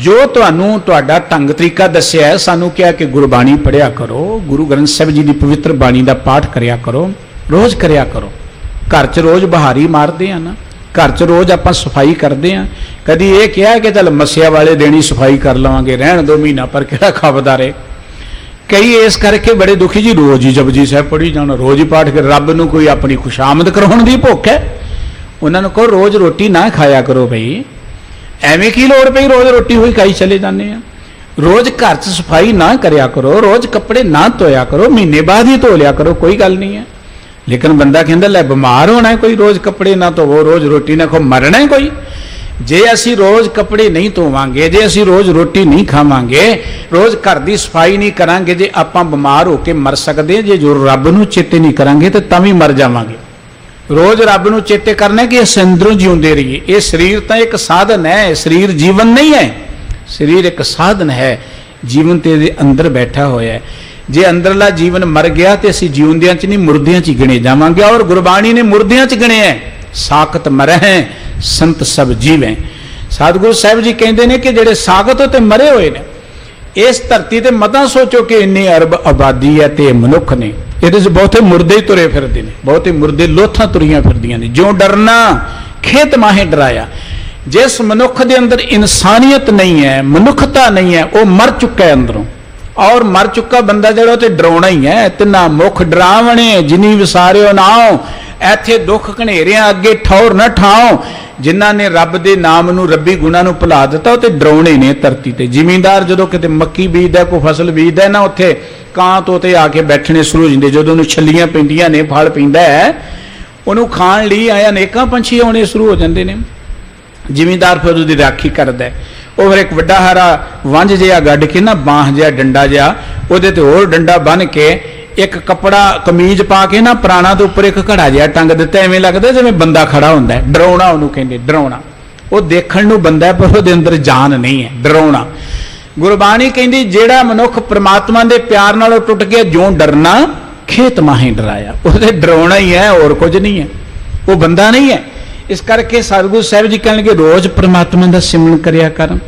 ਜੋ ਤੁਹਾਨੂੰ ਤੁਹਾਡਾ ਢੰਗ ਤਰੀਕਾ ਦੱਸਿਆ ਹੈ, ਸਾਨੂੰ ਕਿਹਾ ਕਿ ਗੁਰਬਾਣੀ ਪੜ੍ਹਿਆ ਕਰੋ, ਗੁਰੂ ਗ੍ਰੰਥ ਸਾਹਿਬ ਜੀ ਦੀ ਪਵਿੱਤਰ ਬਾਣੀ ਦਾ ਪਾਠ ਕਰਿਆ ਕਰੋ, ਰੋਜ਼ ਕਰਿਆ ਕਰੋ। ਘਰ 'ਚ ਰੋਜ਼ ਬਹਾਰੀ ਮਾਰਦੇ ਆ ਨਾ, ਘਰ 'ਚ ਰੋਜ਼ ਆਪਾਂ ਸਫਾਈ ਕਰਦੇ ਆ। ਕਦੀ ਇਹ ਕਿਹਾ ਕਿ ਚੱਲ ਮੱਸਿਆ ਵਾਲੇ ਦਿਨ ਹੀ ਸਫਾਈ ਕਰ ਲਵਾਂਗੇ, ਰਹਿਣ 2 ਮਹੀਨਾ ਪਰ ਕਿਹੜਾ ਖਪਦਾ ਰਹੇ। ਕਈ ਇਸ ਕਰਕੇ ਬੜੇ ਦੁਖੀ ਜੀ ਰੋਜ਼ ਹੀ ਜਪਜੀ ਸਾਹਿਬ ਪੜ੍ਹੀ ਜਾਣਾ, ਰੋਜ਼ ਹੀ ਪਾਠ ਕਰ। ਰੱਬ ਨੂੰ ਕੋਈ ਆਪਣੀ ਖੁਸ਼ਾਮਦ ਕਰਾਉਣ ਦੀ ਭੁੱਖ ਹੈ? ਉਹਨਾਂ ਨੂੰ ਕਹੋ ਰੋਜ਼ ਰੋਟੀ ਨਾ ਖਾਇਆ ਕਰੋ ਬਈ, ਐਵੇਂ ਕੀ ਲੋੜ ਪਈ ਰੋਜ਼ ਰੋਟੀ ਹੋਈ ਖਾਈ ਚਲੇ ਜਾਂਦੇ ਆ। ਰੋਜ਼ ਘਰ 'ਚ ਸਫਾਈ ਨਾ ਕਰਿਆ ਕਰੋ, ਰੋਜ਼ ਕੱਪੜੇ ਨਾ ਧੋਇਆ ਕਰੋ, ਮਹੀਨੇ ਬਾਅਦ ਹੀ ਧੋ ਲਿਆ ਕਰੋ, ਕੋਈ ਗੱਲ ਨਹੀਂ ਹੈ। ਲੇਕਿਨ ਬੰਦਾ ਕਹਿੰਦਾ ਲੈ ਬਿਮਾਰ ਹੋਣਾ ਕੋਈ, ਰੋਜ਼ ਕੱਪੜੇ ਨਾ ਧੋਵੋ, ਰੋਜ਼ ਰੋਟੀ ਨਾ ਖਾਓ, ਮਰਨਾ ਕੋਈ। ਜੇ ਅਸੀਂ ਰੋਜ਼ ਕੱਪੜੇ ਨਹੀਂ ਧੋਵਾਂਗੇ, ਜੇ ਅਸੀਂ ਰੋਜ਼ ਰੋਟੀ ਨਹੀਂ ਖਾਵਾਂਗੇ, ਰੋਜ਼ ਘਰ ਦੀ ਸਫਾਈ ਨਹੀਂ ਕਰਾਂਗੇ, ਜੇ ਆਪਾਂ ਬਿਮਾਰ ਹੋ ਕੇ ਮਰ ਸਕਦੇ ਹਾਂ। ਜੇ ਜੋ ਰੱਬ ਨੂੰ ਚੇਤੇ ਨਹੀਂ ਕਰਾਂਗੇ ਤਾਂ ਤਾਂ ਵੀ ਮਰ ਜਾਵਾਂਗੇ। ਰੋਜ਼ ਰੱਬ ਨੂੰ ਚੇਤੇ ਕਰਨਾ ਕਿ ਅਸੀਂ ਅੰਦਰੋਂ ਜਿਉਂਦੇ ਰਹੀਏ। ਇਹ ਸਰੀਰ ਤਾਂ ਇੱਕ ਸਾਧਨ ਹੈ, ਸਰੀਰ ਜੀਵਨ ਨਹੀਂ ਹੈ। ਸਰੀਰ ਇੱਕ ਸਾਧਨ ਹੈ, ਜੀਵਨ ਤੇ ਇਹਦੇ ਅੰਦਰ ਬੈਠਾ ਹੋਇਆ ਹੈ। ਜੇ ਅੰਦਰਲਾ ਜੀਵਨ ਮਰ ਗਿਆ ਤੇ ਅਸੀਂ ਜਿਉਂਦਿਆਂ 'ਚ ਨਹੀਂ ਮੁਰਦਿਆਂ 'ਚ ਹੀ ਗਿਣੇ ਜਾਵਾਂਗੇ। ਔਰ ਗੁਰਬਾਣੀ ਨੇ ਮੁਰਦਿਆਂ 'ਚ ਗਿਣਿਆ ਹੈ, ਸਾਖਤ ਮਰਹਿ ਸੰਤ ਸਭ ਜੀਵੈ। ਸਤਿਗੁਰੂ ਸਾਹਿਬ ਜੀ ਕਹਿੰਦੇ ਨੇ ਕਿ ਜਿਹੜੇ ਸਾਖਤ ਤੇ ਮਰੇ ਹੋਏ ਨੇ ਇਸ ਧਰਤੀ ਤੇ ਮਤਾਂ ਸੋਚੋ ਕਿ ਇੰਨੀ ਅਰਬ ਆਬਾਦੀ ਹੈ ਤੇ ਮਨੁੱਖ ਨੇ, ਇਹਦੇ 'ਚ ਬਹੁਤੇ ਮੁਰਦੇ ਹੀ ਤੁਰੇ ਫਿਰਦੇ ਨੇ, ਬਹੁਤੇ ਮੁਰਦੇ ਲੋਥਾਂ ਤੁਰੀਆਂ ਫਿਰਦੀਆਂ ਨੇ। ਜਿਉਂ ਡਰਨਾ ਖੇਤ ਮਾਹੇ ਡਰਾਇਆ। ਜਿਸ ਮਨੁੱਖ ਦੇ ਅੰਦਰ ਇਨਸਾਨੀਅਤ ਨਹੀਂ ਹੈ, ਮਨੁੱਖਤਾ ਨਹੀਂ ਹੈ, ਉਹ ਮਰ ਚੁੱਕਾ ਹੈ ਅੰਦਰੋਂ। ਔਰ ਮਰ ਚੁੱਕਾ ਬੰਦਾ ਜਿਹੜਾ ਉਹ ਤੇ ਡਰਾਉਣਾ ਹੀ ਹੈ। ਤਿੰਨਾ ਮੁਖ ਡਰਾਵਣੇ ਜਿਨੀ ਵਿਸਾਰਿਓ ਨਾਉ, ਇੱਥੇ ਦੁੱਖ ਘਨੇਰਿਆਂ ਅੱਗੇ ਠੌਰ ਨਾ ਠਾਓ। ਜਿਨ੍ਹਾਂ ਨੇ ਰੱਬ ਦੇ ਨਾਮ ਨੂੰ, ਰੱਬੀ ਗੁਣਾਂ ਨੂੰ ਭੁਲਾ ਦਿੱਤਾ ਉਹ ਤੇ ਡਰਾਉਣੇ ਨੇ ਧਰਤੀ ਤੇ। ਜ਼ਿਮੀਂਦਾਰ ਜਦੋਂ ਕਿਤੇ ਮੱਕੀ ਬੀਜਦਾ, ਕੋਈ ਫਸਲ ਬੀਜਦਾ ਨਾ, ਉੱਥੇ ਕਾਂ ਤੋਤੇ ਆ ਕੇ ਬੈਠਣੇ ਸ਼ੁਰੂ ਹੋ ਜਾਂਦੇ। ਜਦੋਂ ਉਹਨੂੰ ਛੱਲੀਆਂ ਪੈਂਦੀਆਂ ਨੇ, ਫਲ ਪੈਂਦਾ ਹੈ, ਉਹਨੂੰ ਖਾਣ ਲਈ ਆਇਆ ਅਨੇਕਾਂ ਪੰਛੀ ਆਉਣੇ ਸ਼ੁਰੂ ਹੋ ਜਾਂਦੇ ਨੇ। ਜ਼ਿਮੀਂਦਾਰ ਫਿਰ ਉਹਦੀ ਰਾਖੀ ਕਰਦਾ। ਉਹ ਫਿਰ ਇੱਕ ਵੱਡਾ ਹਾਰਾ ਵੰਝ ਜਿਹਾ ਗੱਡ ਕੇ ਨਾ, ਬਾਂਹ ਜਿਹਾ ਡੰਡਾ ਜਿਹਾ, ਉਹਦੇ ਤੇ ਹੋਰ ਡੰਡਾ ਬੰਨ੍ਹ ਕੇ एक कपड़ा कमीज पा के ना प्राणा के उपर एक घड़ा जिहा टंग दिता, एवें लगदा जिवें बंदा खड़ा हुंदा है। डराउणा उहनूं कहंदे, डराउणा। वो देखण नूं बंदा है पर उहदे अंदर जान नहीं है, डराउणा। गुरबाणी कहंदी जिहड़ा मनुख परमात्मा दे प्यार नालों टुट गया, ज्यों डरना खेत माही डराया, उहदे डराउणा ही है, और कुछ नहीं है, वो बंदा नहीं है। इस करके सतगुरु साहिब जी कहणगे रोज परमात्मा दा सिमरन करिया कर।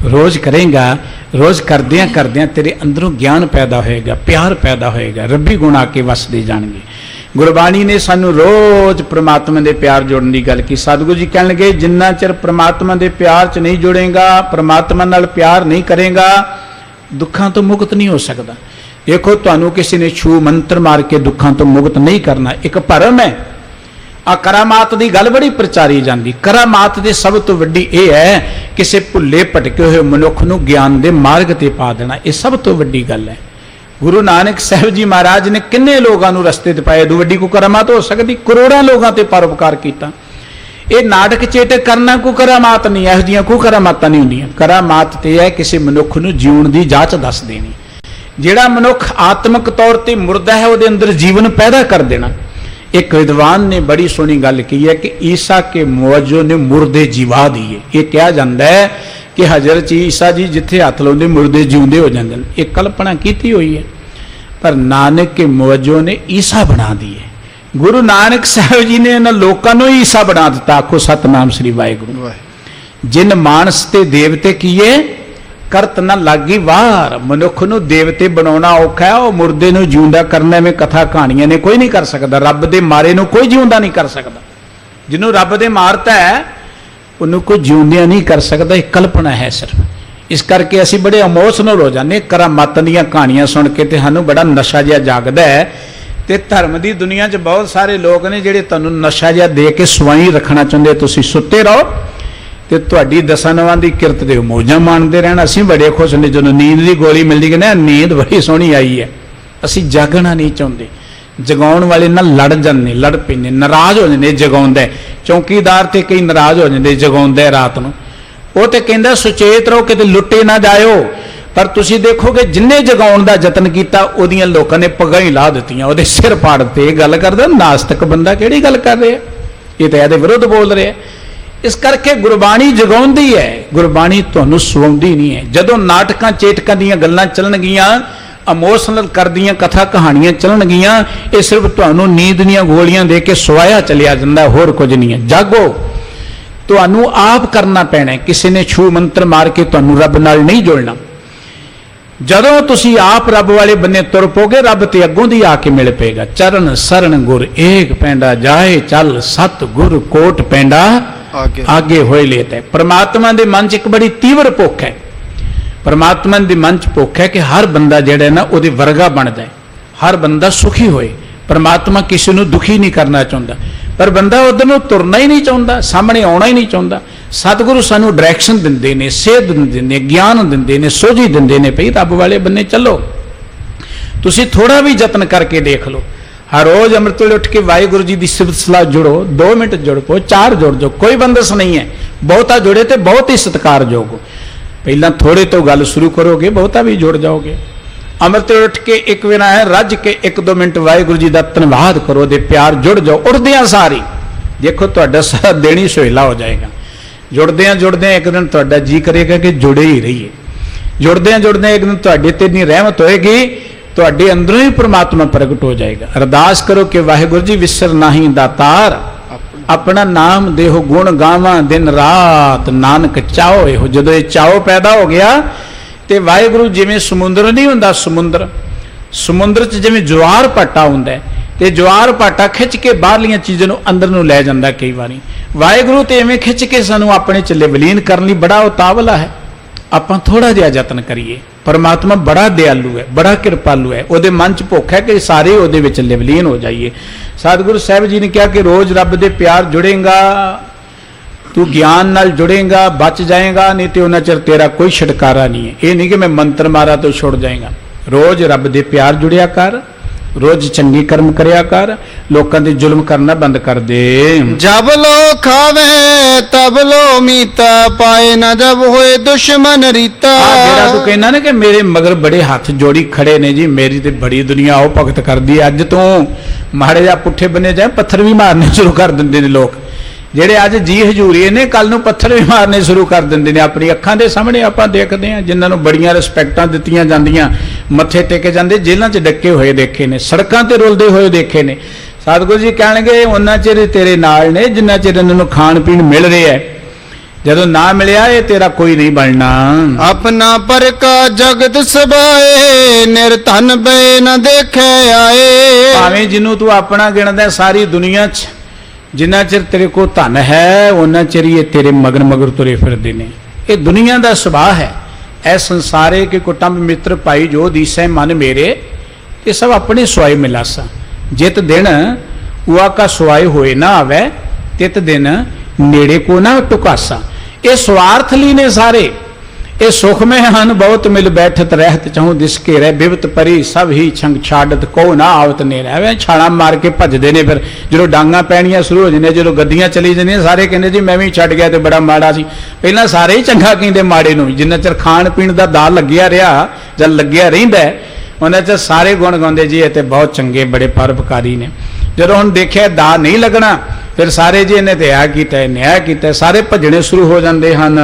रोज करेगा, रोज करदियां करदियां तेरे अंदरों ज्ञान पैदा होएगा, प्यार पैदा होएगा, रब्बी गुण आके वसदे जाणगे। गुरबाणी ने सानू रोज परमात्मा दे प्यार जोड़न की गल की। सतगुरु जी कहणगे जिन्ना चिर परमात्मा दे प्यार च नहीं जुड़ेगा, परमात्मा नाल प्यार नहीं करेगा, दुखां तो मुक्त नहीं हो सकदा। देखो तुहानू किसी ने छू मंत्र मार के दुखां तो मुक्त नहीं करना, एक भरम है। आ करामात की गल बड़ी प्रचारी जाती। करामात की सब तो वड्डी यह है किसी भुले भटके हुए मनुख नूं ज्ञान के मार्ग ते पा देना, यह सब तो वड्डी गल है। गुरु नानक साहब जी महाराज ने किन्ने लोगों को रस्ते ते पाए, वड्डी कोई करामात हो सकती? करोड़ों लोगों ते परोपकार किया। ये नाटक चेटक करना कोई करामात नहीं, इहो जिहियां कोई करामात नहीं होंदियां। करामात ते है किसी मनुख नूं जीवन की जांच दस देनी। जिहड़ा मनुख आत्मक तौर पर मुर्दा है, उहदे अंदर जीवन पैदा कर देना। एक विद्वान ने बड़ी सोहनी गल की है कि ईसा के मुअज्जो ने मुर्दे जिवा दिए। ये कहा जाता है कि हजरत ईसा जी जिथे हथ लाउंदे मुर्दे जिउंदे हो जाते हैं। एक कल्पना की हुई है, पर नानक के मुअज्जो ने ईसा बना दिए। गुरु नानक साहब जी ने इन्हां लोकां नूं ईसा बना दिता। आखो सतनाम श्री वाहिगुरू। जिन मानस ते देवते किए करत न लागी वार। मनुख नूं देवते बनाउणा औखा है, वो मुर्दे नूं जिउंदा करना में कथा कहानियां ने कोई नहीं कर सकता। रब दे मारे नूं कोई जिउंदा नहीं कर सकता। जिन्हों रब दे मारता है उन्होंने कोई जिउंदिया नहीं कर सकता, एक कल्पना है सिर्फ। इस करके असीं बड़े इमोशनल हो जाने करामात दीयां कहानियां सुन के, ते सानूं बड़ा नशा जिहा जागदा है। ते धर्म की दुनिया च बहुत सारे लोग ने जिहड़े तुहानूं नशा जिहा दे के सवाई रखना चाहुंदे, तुसीं सुत्ते रहो तो तुहाडी दसां नवां दी किरत दे मौजां माणदे रहना। असीं बड़े खुश ने ਜਦੋਂ नींद की गोली मिलदी कि ना नींद बड़ी सोहनी आई है। असीं जागना नहीं चाहुंदे। जगाउण वाले ना लड़ जांदे, लड़ पैंदे, नाराज हो जांदे। जगाउंदा चौकीदार ते कई नाराज हो जांदे जगाउंदा रात नूं। वो तो कहंदा सुचेत रहो कि लुੱਟੇ ना जाओ। पर तुसीं देखोगे जिन्ने जगाउण दा यतन कीता ओहदियां लोकां ने पग्गां ही ला दित्तियां, ओहदे सिर पाड़ ते। गल करदा नास्तिक बंदा किहड़ी गल कर रहा है, ये तो इहदे विरुद्ध बोल रहा है। इस करके गुरबाणी जगाउंदी है, गुरबाणी तुहानूं सुवाउंदी नहीं है। जदों नाटकां चेटकां दीयां गल्लां चलणगीਆਂ, इमोशनल कर दियां कथा कहानियां चलणगीਆਂ, ये सिर्फ तुहानूं नींद दीयां गोलियां दे के सुवाया चलिया जांदा, होर कुछ नहीं है। जागो, तुहानूं आप करना पैना है। किसी ने छू मंत्र मार के तुहानूं रब नाल नहीं जुड़ना। जदों तुसीं आप रब वाले बन्ने तुर पोगे, रब ते अगों दी आके मिल पेगा। चरण सरन गुर एक पैंडा जाए चल, सत गुर कोट पैंडा आगे होए लेता है। परमात्मा के मन च एक बड़ी तीव्र भुख है। परमात्मा के मन च भुख है कि हर बंदा जिहड़ा ना उहदे वर्गा बनता है, हर बंदा सुखी होए। परमात्मा किसी को दुखी नहीं करना चाहता, पर बंदा उधर नूं तुरना ही नहीं चाहता, सामने आना ही नहीं चाहता। सतगुरु सानू डायरैक्शन दिंदे ने, सेध दिंदे ने, ज्ञान दिंदे ने, सोझी दिंदे ने, भई रब वाले बन्ने चलो। तुसीं थोड़ा भी यतन करके देख लो। हर रोज अमृत वेले उठ के वाहिगुरू जी की सिफत सलाह जुड़ो, 2 मिनट जुड़ पो, 4 जुड़ जाओ, कोई बंदस नहीं है। बहुता जुड़े तो बहुत ही सत्कारयोग हो। पहला थोड़े तो गल शुरू करोगे, बहुता भी जुड़ जाओगे। अमृत वेले उठ के एक वेला है रज के 1-2 मिनट वाहिगुरू जी का धन्यवाद करो, दे प्यार जुड़ जाओ। उड़दियां सारी देखो तुहाडा सारा दिन ही सुहेला हो जाएगा। जुड़दियां एक दिन तुहाडा जी करेगा कि जुड़े ही रहिए। जुड़दियां एक दिन तुहाडे ते इन्नी रहमत होएगी, तुहाडे अंदरों ही परमात्मा प्रगट हो जाएगा। अरदास करो कि वाहिगुरू जी विसर नाही दातार, अपना नाम देहो गुण गावां दिन रात, नानक चाहो एहो। जदों ये चाहो पैदा हो गया तो वाहिगुरू जिवें समुंदर नहीं हुंदा, समुंदर च जिवें ज्वार भाटा हुंदा है, ते ज्वार भाटा खिंच के बाहरलियां चीज़ां नूं अंदर नूं लै जांदा। कई वारी वाहिगुरू तो इवें खिंच के सानूं अपने च विलीन करन लई बड़ा उतावला है। आपां थोड़ा जिहा यतन करिए। परमात्मा बड़ा दयालु है, बड़ा कृपालु है। उहदे मन च भुख है कि सारे उहदे विच विलीन हो जाइए। सतगुरु साहिब जी ने कहा कि रोज रब दे प्यार जुड़ेगा, तू ज्ञान नाल जुड़ेगा, बच जाएगा, नहीं तो उन्ना चिर तेरा कोई छुटकारा नहीं है। ये नहीं कि मैं मंत्र मारा तो छुड़ जाएगा। रोज रब दे प्यार जुड़िया कर, रोज चंगे कर्म करिया कर, लोकां ते जुल्म करना बंद कर दे। जब लो खावे तब लो मीता, पाए न जब होए दुश्मन रीता। जेड़ा तू कहना ना कि मेरे मगर बड़े हाथ जोड़ी खड़े ने जी, मेरी ते बड़ी दुनिया आओ भगत कर दी, अज तू माड़े जा पुट्ठे बने जाए पत्थर भी मारने शुरू कर देंगे ने लोग। ਜਿਹੜੇ ਅੱਜ जी हजूरीए ने कल ਨੂੰ पत्थर भी मारने शुरू कर ਦਿੰਦੇ ਨੇ। ਆਪਣੀ ਅੱਖਾਂ ਦੇ ਸਾਹਮਣੇ ਆਪਾਂ ਦੇਖਦੇ ਹਾਂ, ਜਿਨ੍ਹਾਂ ਨੂੰ ਬੜੀਆਂ ਰਿਸਪੈਕਟਾਂ ਦਿੱਤੀਆਂ ਜਾਂਦੀਆਂ, ਮੱਥੇ ਟੇਕੇ ਜਾਂਦੇ, ਜੇਲ੍ਹਾਂ 'ਚ ਡੱਕੇ ਹੋਏ ਦੇਖੇ ਨੇ, ਸੜਕਾਂ ਤੇ ਰੁਲਦੇ ਹੋਏ ਦੇਖੇ ਨੇ। ਸਤਿਗੁਰੂ ਜੀ ਕਹਿਣਗੇ ਉਹਨਾਂ ਚਿਰ ਤੇਰੇ ਨਾਲ ਨੇ ਜਿੰਨਾ ਚਿਰ ਇਹਨਾਂ ਨੂੰ ਖਾਣ ਪੀਣ ਮਿਲ ਰਿਹਾ ਹੈ, ਜਦੋਂ ਨਾ ਮਿਲਿਆ ਇਹ ਤੇਰਾ ਕੋਈ ਨਹੀਂ ਬਣਨਾ। ਆਪਣਾ ਪਰ ਕਾ ਜਗਤ ਸਬਾਏ, ਨਿਰਧਨ ਬੇ ਨ ਦੇਖੇ ਆਏ। ਭਾਵੇਂ ਜਿਹਨੂੰ ਤੂੰ ਆਪਣਾ ਗਿਣਦਾ ਸਾਰੀ ਦੁਨੀਆ 'ਚ, ਜਿੰਨਾ ਚਿਰ ਤੇਰੇ ਕੋ ਧਨ ਹੈ ਉਹਨਾਂ ਚਿਰ ਇਹ ਤੇਰੇ ਮਗਰ ਮਗਰ ਤੁਰੇ ਫਿਰਦੇ ਨੇ। ਇਹ ਦੁਨੀਆ ਦਾ ਸੁਭਾਅ ਹੈ। ਐ ਸੰਸਾਰੇ ਕੇ ਕੁਟੰਬ ਮਿੱਤਰ ਭਾਈ ਜੋ ਦੀਸੈ ਮਨ ਮੇਰੇ, ਇਹ ਸਭ ਆਪਣੇ ਸੁਆਏ ਮਿਲਾਸਾ। ਜਿਤ ਦਿਨ ਉਆ ਕਾ ਸੁਆਏ ਹੋਏ ਨਾ ਆਵੇ, ਤਿਤ ਦਿਨ ਨੇੜੇ ਕੋ ਨਾ ਟੁਕਾਸਾ। ਇਹ ਸਵਾਰਥ ਲਈ ਨੇ ਸਾਰੇ। ਇਹ ਸੁਖ में ਹਨ ਬਹੁਤ ਮਿਲ ਬੈਠਤ ਰਹਿਤ, ਚਾਹੂ ਦਿਸ ਕੇ ਰਹਿ ਬਿਵਤ ਪਰੀ ਸਭ ਹੀ ਛੰਗ ਛਾੜਤ, ਕੋ ਨਾ ਆਵਤ ਨੇ ਰਹਿ। ਛਾਲਾਂ ਮਾਰ ਕੇ ਭੱਜਦੇ ਨੇ। ਫਿਰ ਜਦੋਂ ਡਾਂਗਾਂ ਪੈਣੀਆਂ ਸ਼ੁਰੂ ਹੋ ਜਾਂਦੀਆਂ, ਜਦੋਂ ਗੱਡੀਆਂ ਚਲੀ ਜਾਂਦੀਆਂ, ਸਾਰੇ ਕਹਿੰਦੇ ਜੀ ਮੈਂ ਵੀ ਛੱਡ ਗਿਆ ਤੇ ਬੜਾ ਮਾੜਾ ਸੀ। ਪਹਿਲਾਂ ਸਾਰੇ ਹੀ ਚੰਗਾ ਕਹਿੰਦੇ ਮਾੜੇ ਨੂੰ। ਜਿੰਨਾ ਚਿਰ ਖਾਣ ਪੀਣ ਦਾ ਦਾਲ ਲੱਗਿਆ ਰਿਹਾ ਜਾਂ ਲੱਗਿਆ ਰਹਿੰਦਾ, ਉਹਨਾਂ ਚ ਸਾਰੇ ਗੁਣ ਗਾਉਂਦੇ ਜੀ ਇਹ ਤੇ ਬਹੁਤ ਚੰਗੇ ਬੜੇ ਪਰਉਪਕਾਰੀ ਨੇ। ਜਦੋਂ ਹੁਣ ਦੇਖਿਆ ਦਾ ਨਹੀਂ ਲੱਗਣਾ, ਫਿਰ ਸਾਰੇ ਜੀ ਇਹਨੇ ਤੇ ਆ ਕੀਤਾ, ਨਿਆਂ ਕੀਤਾ, ਸਾਰੇ ਭੱਜਣੇ ਸ਼ੁਰੂ ਹੋ ਜਾਂਦੇ ਹਨ।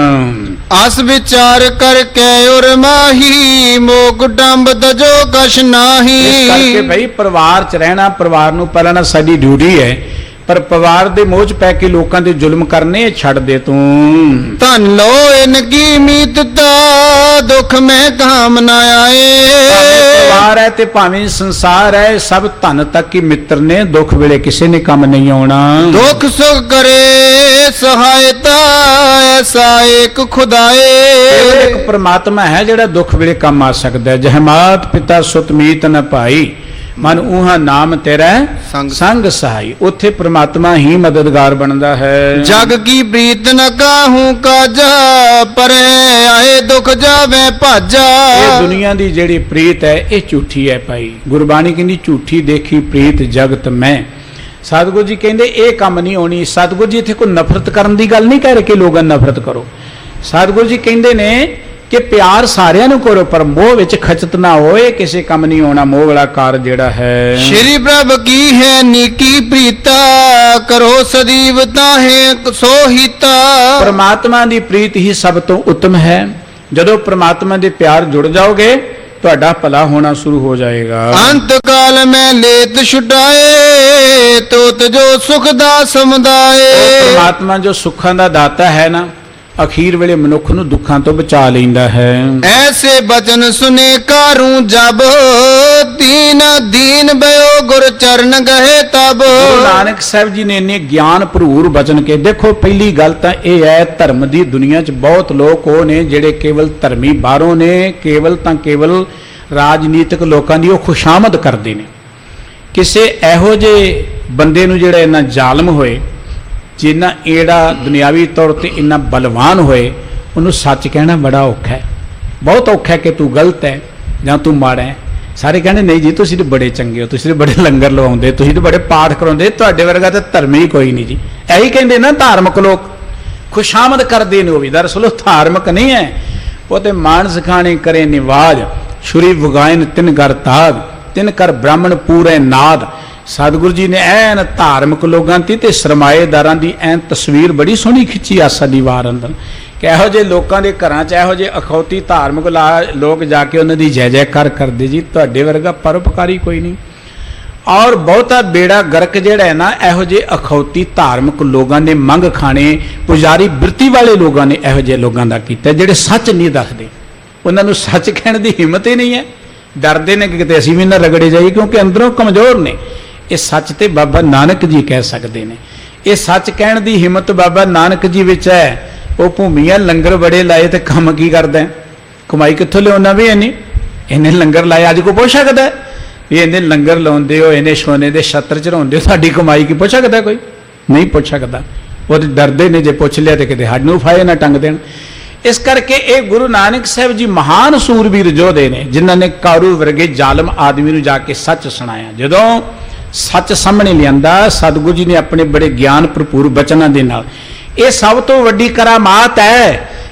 ਆਸ ਵਿਚਾਰ ਕਰਕੇ ਉਰ ਮਾਹੀ, ਮੋਹ ਕੁਟੰਬ ਤਜੋ ਕਛ ਨਾਹੀ। ਇਸ ਕਰਕੇ ਭਈ ਪਰਿਵਾਰ 'ਚ ਰਹਿਣਾ, ਪਰਿਵਾਰ ਨੂੰ ਪਾਲਣਾ ਸਾਡੀ ਡਿਊਟੀ ਹੈ, ਪਰ ਪਰਿਵਾਰ ਦੇ ਮੋਹ 'ਚ ਪੈ ਕੇ ਲੋਕਾਂ ਦੇ ਜ਼ੁਲਮ ਕਰਨੇ ਛੱਡ ਦੇ ਤੂੰ। ਧਨ ਲੋ ਇਨ ਕੀ ਮੀਤਤਾ, ਦੁੱਖ ਮੈਂ ਕਾਮ ਨਾ ਆਏ। ਪਰਿਵਾਰ ਹੈ ਤੇ ਭਾਵੇਂ ਸੰਸਾਰ ਹੈ, ਸਭ ਧਨ ਤੱਕ ਹੀ ਮਿੱਤਰ ਨੇ, ਦੁੱਖ ਵੇਲੇ ਕਿਸੇ ਨੇ ਕੰਮ ਨਹੀਂ ਆਉਣਾ। ਦੁੱਖ ਸੁਖ ਕਰੇ ਸਹਾਇਤਾ, ਐਸਾ ਏਕ ਖੁਦਾਏ। ਇੱਕ ਪ੍ਰਮਾਤਮਾ ਹੈ ਜਿਹੜਾ ਦੁੱਖ ਵੇਲੇ ਕੰਮ ਆ ਸਕਦਾ ਹੈ। ਜਹ ਮਾਤ ਪਿਤਾ ਸੁਤ ਮੀਤ ਨ ਭਾਈ, ਮਨ ਉਹਾ ਨਾਮ ਤੇਰਾ ਸੰਗ ਸਹਾਈ। ਉੱਥੇ ਪ੍ਰਮਾਤਮਾ ਹੀ ਮਦਦਗਾਰ ਬਣਦਾ ਹੈ। ਜਗ ਕੀ ਪ੍ਰੀਤ ਨ ਕਾਹੂ ਕਾਜਾ, ਪਰੇ ਆਏ ਦੁੱਖ ਜਾਵੇ ਭਾਜਾ। ਇਹ ਦੁਨੀਆ ਦੀ ਜਿਹੜੀ ਪ੍ਰੀਤ ਹੈ ਇਹ ਝੂਠੀ ਹੈ ਭਾਈ। ਗੁਰਬਾਣੀ ਕਹਿੰਦੀ ਝੂਠੀ ਦੇਖੀ ਪ੍ਰੀਤ ਜਗਤ ਮੈਂ। ਸਤਿਗੁਰੂ ਜੀ ਕਹਿੰਦੇ ਇਹ ਕੰਮ ਨਹੀਂ ਹੋਣੀ। ਸਤਿਗੁਰੂ ਜੀ ਇੱਥੇ ਕੋਈ ਨਫ਼ਰਤ ਕਰਨ ਦੀ ਗੱਲ ਨਹੀਂ ਕਹਿ ਰਹੇ ਕਿ ਲੋਕਾਂ ਨਫ਼ਰਤ ਕਰੋ। ਸਤਿਗੁਰੂ ਜੀ ਕਹਿੰਦੇ ਨੇ ਕਿ ਪਿਆਰ ਸਾਰਿਆਂ ਨੂੰ ਕਰੋ, ਪਰ ਮੋਹ ਵਿੱਚ ਖਚਤ ਨਾ ਹੋਏ, ਕਿਸੇ ਕੰਮ ਨਹੀਂ ਆਉਣਾ ਮੋਹ ਵਾਲਾ ਕਾਰ ਜਿਹੜਾ ਹੈ। ਸ਼੍ਰੀ ਪ੍ਰਭ ਕੀ ਹੈ ਨੀਕੀ ਪ੍ਰੀਤਾ, ਕਰੋ ਸਦੀਵ ਤਾਹੇ ਸੋਹੀਤਾ। ਪਰਮਾਤਮਾ ਦੀ ਪ੍ਰੀਤ ਹੀ ਸਭ ਤੋਂ ਉੱਤਮ ਹੈ। ਜਦੋਂ ਪਰਮਾਤਮਾ ਦੇ ਪਿਆਰ ਜੁੜ ਜਾਓਗੇ ਤੁਹਾਡਾ ਭਲਾ ਹੋਣਾ ਸ਼ੁਰੂ ਹੋ ਜਾਏਗਾ। ਅੰਤ ਕਾਲ ਮੈਂ ਲੇਤ ਛੁਟਾਏ, ਤੋਤ ਜੋ ਸੁਖ ਦਾ ਸਮੁਦਾਏ। ਪਰਮਾਤਮਾ ਜੋ ਸੁੱਖਾਂ ਦਾ ਦਾਤਾ ਹੈ ਨਾ, ਅਖੀਰ ਵੇਲੇ ਮਨੁੱਖ ਨੂੰ ਦੁੱਖਾਂ ਤੋਂ ਬਚਾ ਲੈਂਦਾ ਹੈ। ਐਸੇ ਬਚਨ ਸੁਨੇ ਕਾਰੂ ਜਬ, ਦੀਨ ਦੀਨ ਬਯੋ ਗੁਰ ਚਰਨ ਗਏ ਤਬ। ਗੁਰੂ ਨਾਨਕ ਸਾਹਿਬ ਜੀ ਨੇ ਇੰਨੇ ਗਿਆਨ ਭਰੂਰ ਬਚਨ ਕੇ। ਦੇਖੋ ਪਹਿਲੀ ਗੱਲ ਤਾਂ ਇਹ ਹੈ, ਧਰਮ ਦੀ ਦੁਨੀਆ 'ਚ ਬਹੁਤ ਲੋਕ ਉਹ ਨੇ ਜਿਹੜੇ ਕੇਵਲ ਧਰਮੀ ਬਾਹਰੋਂ ਨੇ, ਕੇਵਲ ਰਾਜਨੀਤਿਕ ਲੋਕਾਂ ਦੀ ਉਹ ਖੁਸ਼ਾਮਦ ਕਰਦੇ ਨੇ। ਕਿਸੇ ਇਹੋ ਜਿਹੇ ਬੰਦੇ ਨੂੰ ਜਿਹੜਾ ਇੰਨਾ ਜ਼ਾਲਮ ਹੋਏ, ਜਿੰਨਾ ਏੜਾ ਦੁਨਿਆਵੀ ਤੌਰ ਤੇ ਇੰਨਾ ਬਲਵਾਨ ਹੋਏ, ਉਹਨੂੰ ਸੱਚ ਕਹਿਣਾ ਬੜਾ ਔਖਾ ਹੈ। ਬਹੁਤ ਔਖਾ ਹੈ ਕਿ ਤੂੰ ਗਲਤ ਹੈ ਜਾਂ ਤੂੰ ਮਾੜਾ ਹੈ। ਸਾਰੇ ਕਹਿੰਦੇ ਨਹੀਂ ਜੀ ਤੁਸੀਂ ਤਾਂ ਬੜੇ ਚੰਗੇ ਹੋ, ਤੁਸੀਂ ਤਾਂ ਬੜੇ ਲੰਗਰ ਲਵਾਉਂਦੇ, ਤੁਸੀਂ ਤਾਂ ਬੜੇ ਪਾਠ ਕਰਾਉਂਦੇ, ਤੁਹਾਡੇ ਵਰਗਾ ਤਾਂ ਧਰਮੀ ਕੋਈ ਨਹੀਂ ਜੀ। ਇਹੀ ਕਹਿੰਦੇ ਨਾ ਧਾਰਮਿਕ ਲੋਕ, ਖੁਸ਼ਾਮਦ ਕਰਦੇ ਨੇ। ਉਹ ਵੀ ਦਰਅਸਲ ਉਹ ਧਾਰਮਿਕ ਨਹੀਂ ਹੈ, ਉਹ ਤੇ ਮਾਨਸ ਖਾਣੇ ਕਰੇ ਨਿਵਾਜ, ਛੁਰੀ ਵਗਾਇਨ ਤਿਨ ਕਰ ਤਾਗ, ਤਿਨ ਕਰ ਬ੍ਰਾਹਮਣ ਪੂਰੇ ਨਾਦ। ਸਤਿਗੁਰੂ ਜੀ ਨੇ ਐਨ ਧਾਰਮਿਕ ਲੋਕਾਂ ਦੀ ਤੇ ਸਰਮਾਏਦਾਰਾਂ ਦੀ ਐਨ ਤਸਵੀਰ ਬੜੀ ਸੋਹਣੀ ਖਿੱਚੀ ਆ ਸਾਡੀ ਵਾਰ ਅੰਦਰ, ਕਿ ਇਹੋ ਜਿਹੇ ਲੋਕਾਂ ਦੇ ਘਰਾਂ 'ਚ ਇਹੋ ਜਿਹੇ ਅਖੌਤੀ ਧਾਰਮਿਕ ਲੋਕ ਜਾ ਕੇ ਉਹਨਾਂ ਦੀ ਜੈ ਜੈਕਾਰ ਕਰਦੇ ਜੀ। ਤੁਹਾਡੇ ਵਰਗਾ ਪਰਉਪਕਾਰੀ ਕੋਈ ਨਹੀਂ। ਔਰ ਬਹੁਤਾ ਬੇੜਾ ਗਰਕ ਜਿਹੜਾ ਹੈ ਨਾ, ਇਹੋ ਜਿਹੇ ਅਖੌਤੀ ਧਾਰਮਿਕ ਲੋਕਾਂ ਨੇ, ਮੰਗ ਖਾਣੇ ਪੁਜਾਰੀ ਬਿਰਤੀ ਵਾਲੇ ਲੋਕਾਂ ਨੇ ਇਹੋ ਜਿਹੇ ਲੋਕਾਂ ਦਾ ਕੀਤਾ, ਜਿਹੜੇ ਸੱਚ ਨਹੀਂ ਦੱਸਦੇ। ਉਹਨਾਂ ਨੂੰ ਸੱਚ ਕਹਿਣ ਦੀ ਹਿੰਮਤ ਹੀ ਨਹੀਂ ਹੈ, ਡਰਦੇ ਨੇ ਕਿ ਕਿਤੇ ਅਸੀਂ ਵੀ ਨਾ ਰਗੜੇ ਜਾਈਏ, ਕਿਉਂਕਿ ਅੰਦਰੋਂ ਕਮਜ਼ੋਰ ਨੇ। ਇਹ ਸੱਚ ਤੇ ਬਾਬਾ ਨਾਨਕ ਜੀ ਕਹਿ ਸਕਦੇ ਨੇ। ਇਹ ਸੱਚ ਕਹਿਣ ਦੀ ਹਿੰਮਤ ਬਾਬਾ ਨਾਨਕ ਜੀ ਵਿੱਚ ਹੈ। ਉਹ ਭੂਮੀਆਂ ਲੰਗਰ ਬੜੇ ਲਾਏ ਤੇ ਕੰਮ ਕੀ ਕਰਦਾ, ਕਮਾਈ ਕਿੱਥੋਂ ਲਿਆਉਣਾ ਵੀ ਇਹਨੇ ਲੰਗਰ ਲਾਏ। ਅੱਜ ਕੋ ਪੁੱਛ ਸਕਦਾ ਵੀ ਇਹਨੇ ਲੰਗਰ ਲਾਉਂਦੇ ਹੋ, ਇਹਨੇ ਸੋਨੇ ਦੇ ਛੱਤਰ ਚੜਾਉਂਦੇ ਹੋ, ਸਾਡੀ ਕਮਾਈ ਕੀ ਪੁੱਛ ਸਕਦਾ? ਕੋਈ ਨਹੀਂ ਪੁੱਛ ਸਕਦਾ। ਉਹ ਡਰਦੇ ਨੇ ਜੇ ਪੁੱਛ ਲਿਆ ਤੇ ਕਿਤੇ ਹੱਡ ਨੂੰ ਫਾਇਦੇ ਨਾ ਟੰਗ ਦੇਣ। इस करके ये गुरु नानक साहब जी महान सूरबीर योधे ने, जिन्होंने ने कारू वर्गे जालम आदमी नूं जाके सच सुनाया। जदों सच सामने लियांदा सतगुरु जी ने अपने बड़े ज्ञान भरपूर बचनां दे नाल, ये सब तो वड्डी करामात है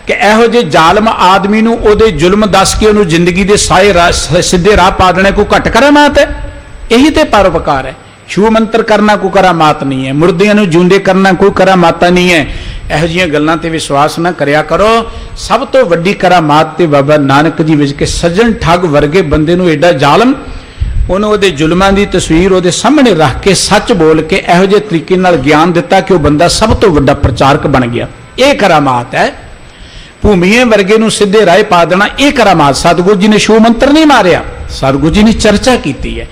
कि इहो जे जालम आदमी नूं ओहदे जुल्म दस के उहनूं जिंदगी दे सीधे राह पा देना कोई घट करामात है? यही तो परोपकार है। छू मंत्र करना कोई करामात नहीं है, मुर्दियां नूं जिउंदे करना कोई करामाता नहीं है। इहो जिहियां गल्लां ते विश्वास ना करया करो। सब तो वड्डी करामात ते बाबा नानक जी विच के सज्जन ठग वर्गे बंदे नूं एडा जालम, ਉਹਨੂੰ ਉਹਦੇ ਜ਼ੁਲਮਾਂ ਦੀ ਤਸਵੀਰ ਉਹਦੇ ਸਾਹਮਣੇ ਰੱਖ ਕੇ ਸੱਚ ਬੋਲ ਕੇ ਇਹੋ ਜਿਹੇ ਤਰੀਕੇ ਨਾਲ ਗਿਆਨ ਦਿੱਤਾ ਕਿ ਉਹ ਬੰਦਾ ਸਭ ਤੋਂ ਵੱਡਾ ਪ੍ਰਚਾਰਕ ਬਣ ਗਿਆ। ਇਹ ਕਰਾਮਾਤ ਹੈ। ਭੂਮੀਏ ਵਰਗੇ ਨੂੰ ਸਿੱਧੇ ਰਾਹ ਪਾ ਦੇਣਾ, ਇਹ ਕਰਾਮਾਤ। ਸਤਿਗੁਰੂ ਜੀ ਨੇ ਛੂ ਮੰਤਰ ਨਹੀਂ ਮਾਰਿਆ, ਸਤਿਗੁਰੂ ਜੀ ਨੇ ਚਰਚਾ ਕੀਤੀ ਹੈ।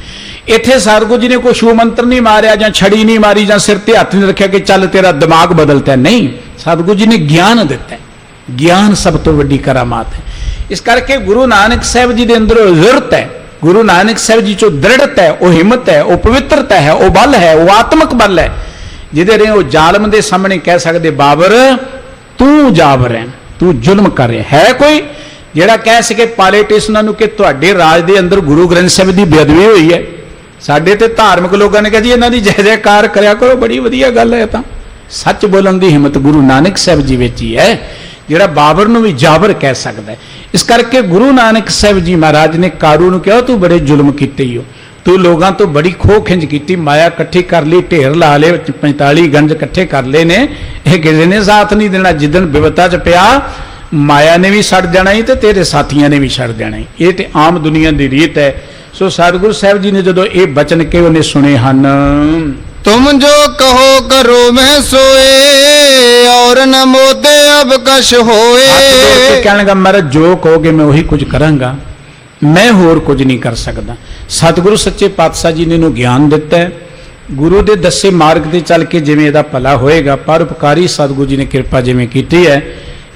ਇੱਥੇ ਸਤਿਗੁਰੂ ਜੀ ਨੇ ਕੋਈ ਛੂ ਮੰਤਰ ਨਹੀਂ ਮਾਰਿਆ ਜਾਂ ਛੜੀ ਨਹੀਂ ਮਾਰੀ ਜਾਂ ਸਿਰ ਤੇ ਹੱਥ ਨਹੀਂ ਰੱਖਿਆ ਕਿ ਚੱਲ ਤੇਰਾ ਦਿਮਾਗ ਬਦਲਤਾ। ਨਹੀਂ, ਸਤਿਗੁਰੂ ਜੀ ਨੇ ਗਿਆਨ ਦਿੱਤਾ। ਗਿਆਨ ਸਭ ਤੋਂ ਵੱਡੀ ਕਰਾਮਾਤ ਹੈ। ਇਸ ਕਰਕੇ ਗੁਰੂ ਨਾਨਕ ਸਾਹਿਬ ਜੀ ਦੇ ਅੰਦਰ ਜ਼ੁਰਤ ਹੈ, गुरु नानक साहब जी चो दृढ़ता है, वो हिम्मत है, वो पवित्रता है, वो बल है, वो आत्मक बल है, जिहदे रे वो जालम दे सामने कह सकते बाबर तू जाबर है, तू जुल्म कर रहा है। कोई जिहड़ा कह सके पॉलिटिशियनां नूं कि तुहाडे राज दे अंदर गुरु ग्रंथ साहब दी बेअदबी हुई है। साडे ते धार्मिक लोगों ने कहा जी इन्हां दी जय जयकार करया करो, बड़ी वधिया गल है। तां सच बोलण दी हिम्मत गुरु नानक साहब जी विच ही है, जिहड़ा बाबर नूं भी जाबर कह सकदा है। इस करके गुरु नानक साहब जी महाराज ने कारू नूं कहा तू बड़े जुल्म कीते हो, तू लोगों तो बड़ी खो खिंज की, माया इकट्ठी कर ली, ढेर ला ले, 45 गंज इकट्ठे कर ले ने, यह किसी ने साथ नहीं देना। जिदन विपता च पिया माया ने भी सड़ जाना ही, तो तेरे साथियों ने भी सड़ जाना ही। ये तो आम दुनिया की रीत है। सो सतगुरु साहब जी ने जो ये बचन के उन्हें सुने हैं, तुम जो कहो करो मैं सोए और न मोते अब कश होए। कहने लगा महाराज जो कहोगे मैं वही कुछ करांगा, मैं होर कुछ नहीं कर सकता। सतगुरु सच्चे पातशाह जी ने इन्हूं ज्ञान दिता है। गुरु दे दसे मार्ग ते चल के जिवें इहदा भला होएगा, परोपकारी सतगुरु जी ने कृपा जिवें कीती है।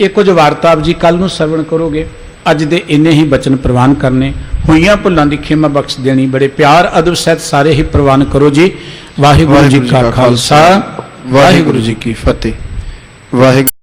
ये कुछ वार्ता आप जी कल नूं श्रवण करोगे। अज दे इन्ने ही बचन प्रवान करने, होइयां भुल्लां दी खेमा बख्श देनी, बड़े प्यार अदब सहित सारे ही प्रवान करो जी। वाहिगुरू जी का खालसा, वाहिगुरू जी की फतेह। वाहिगुरू।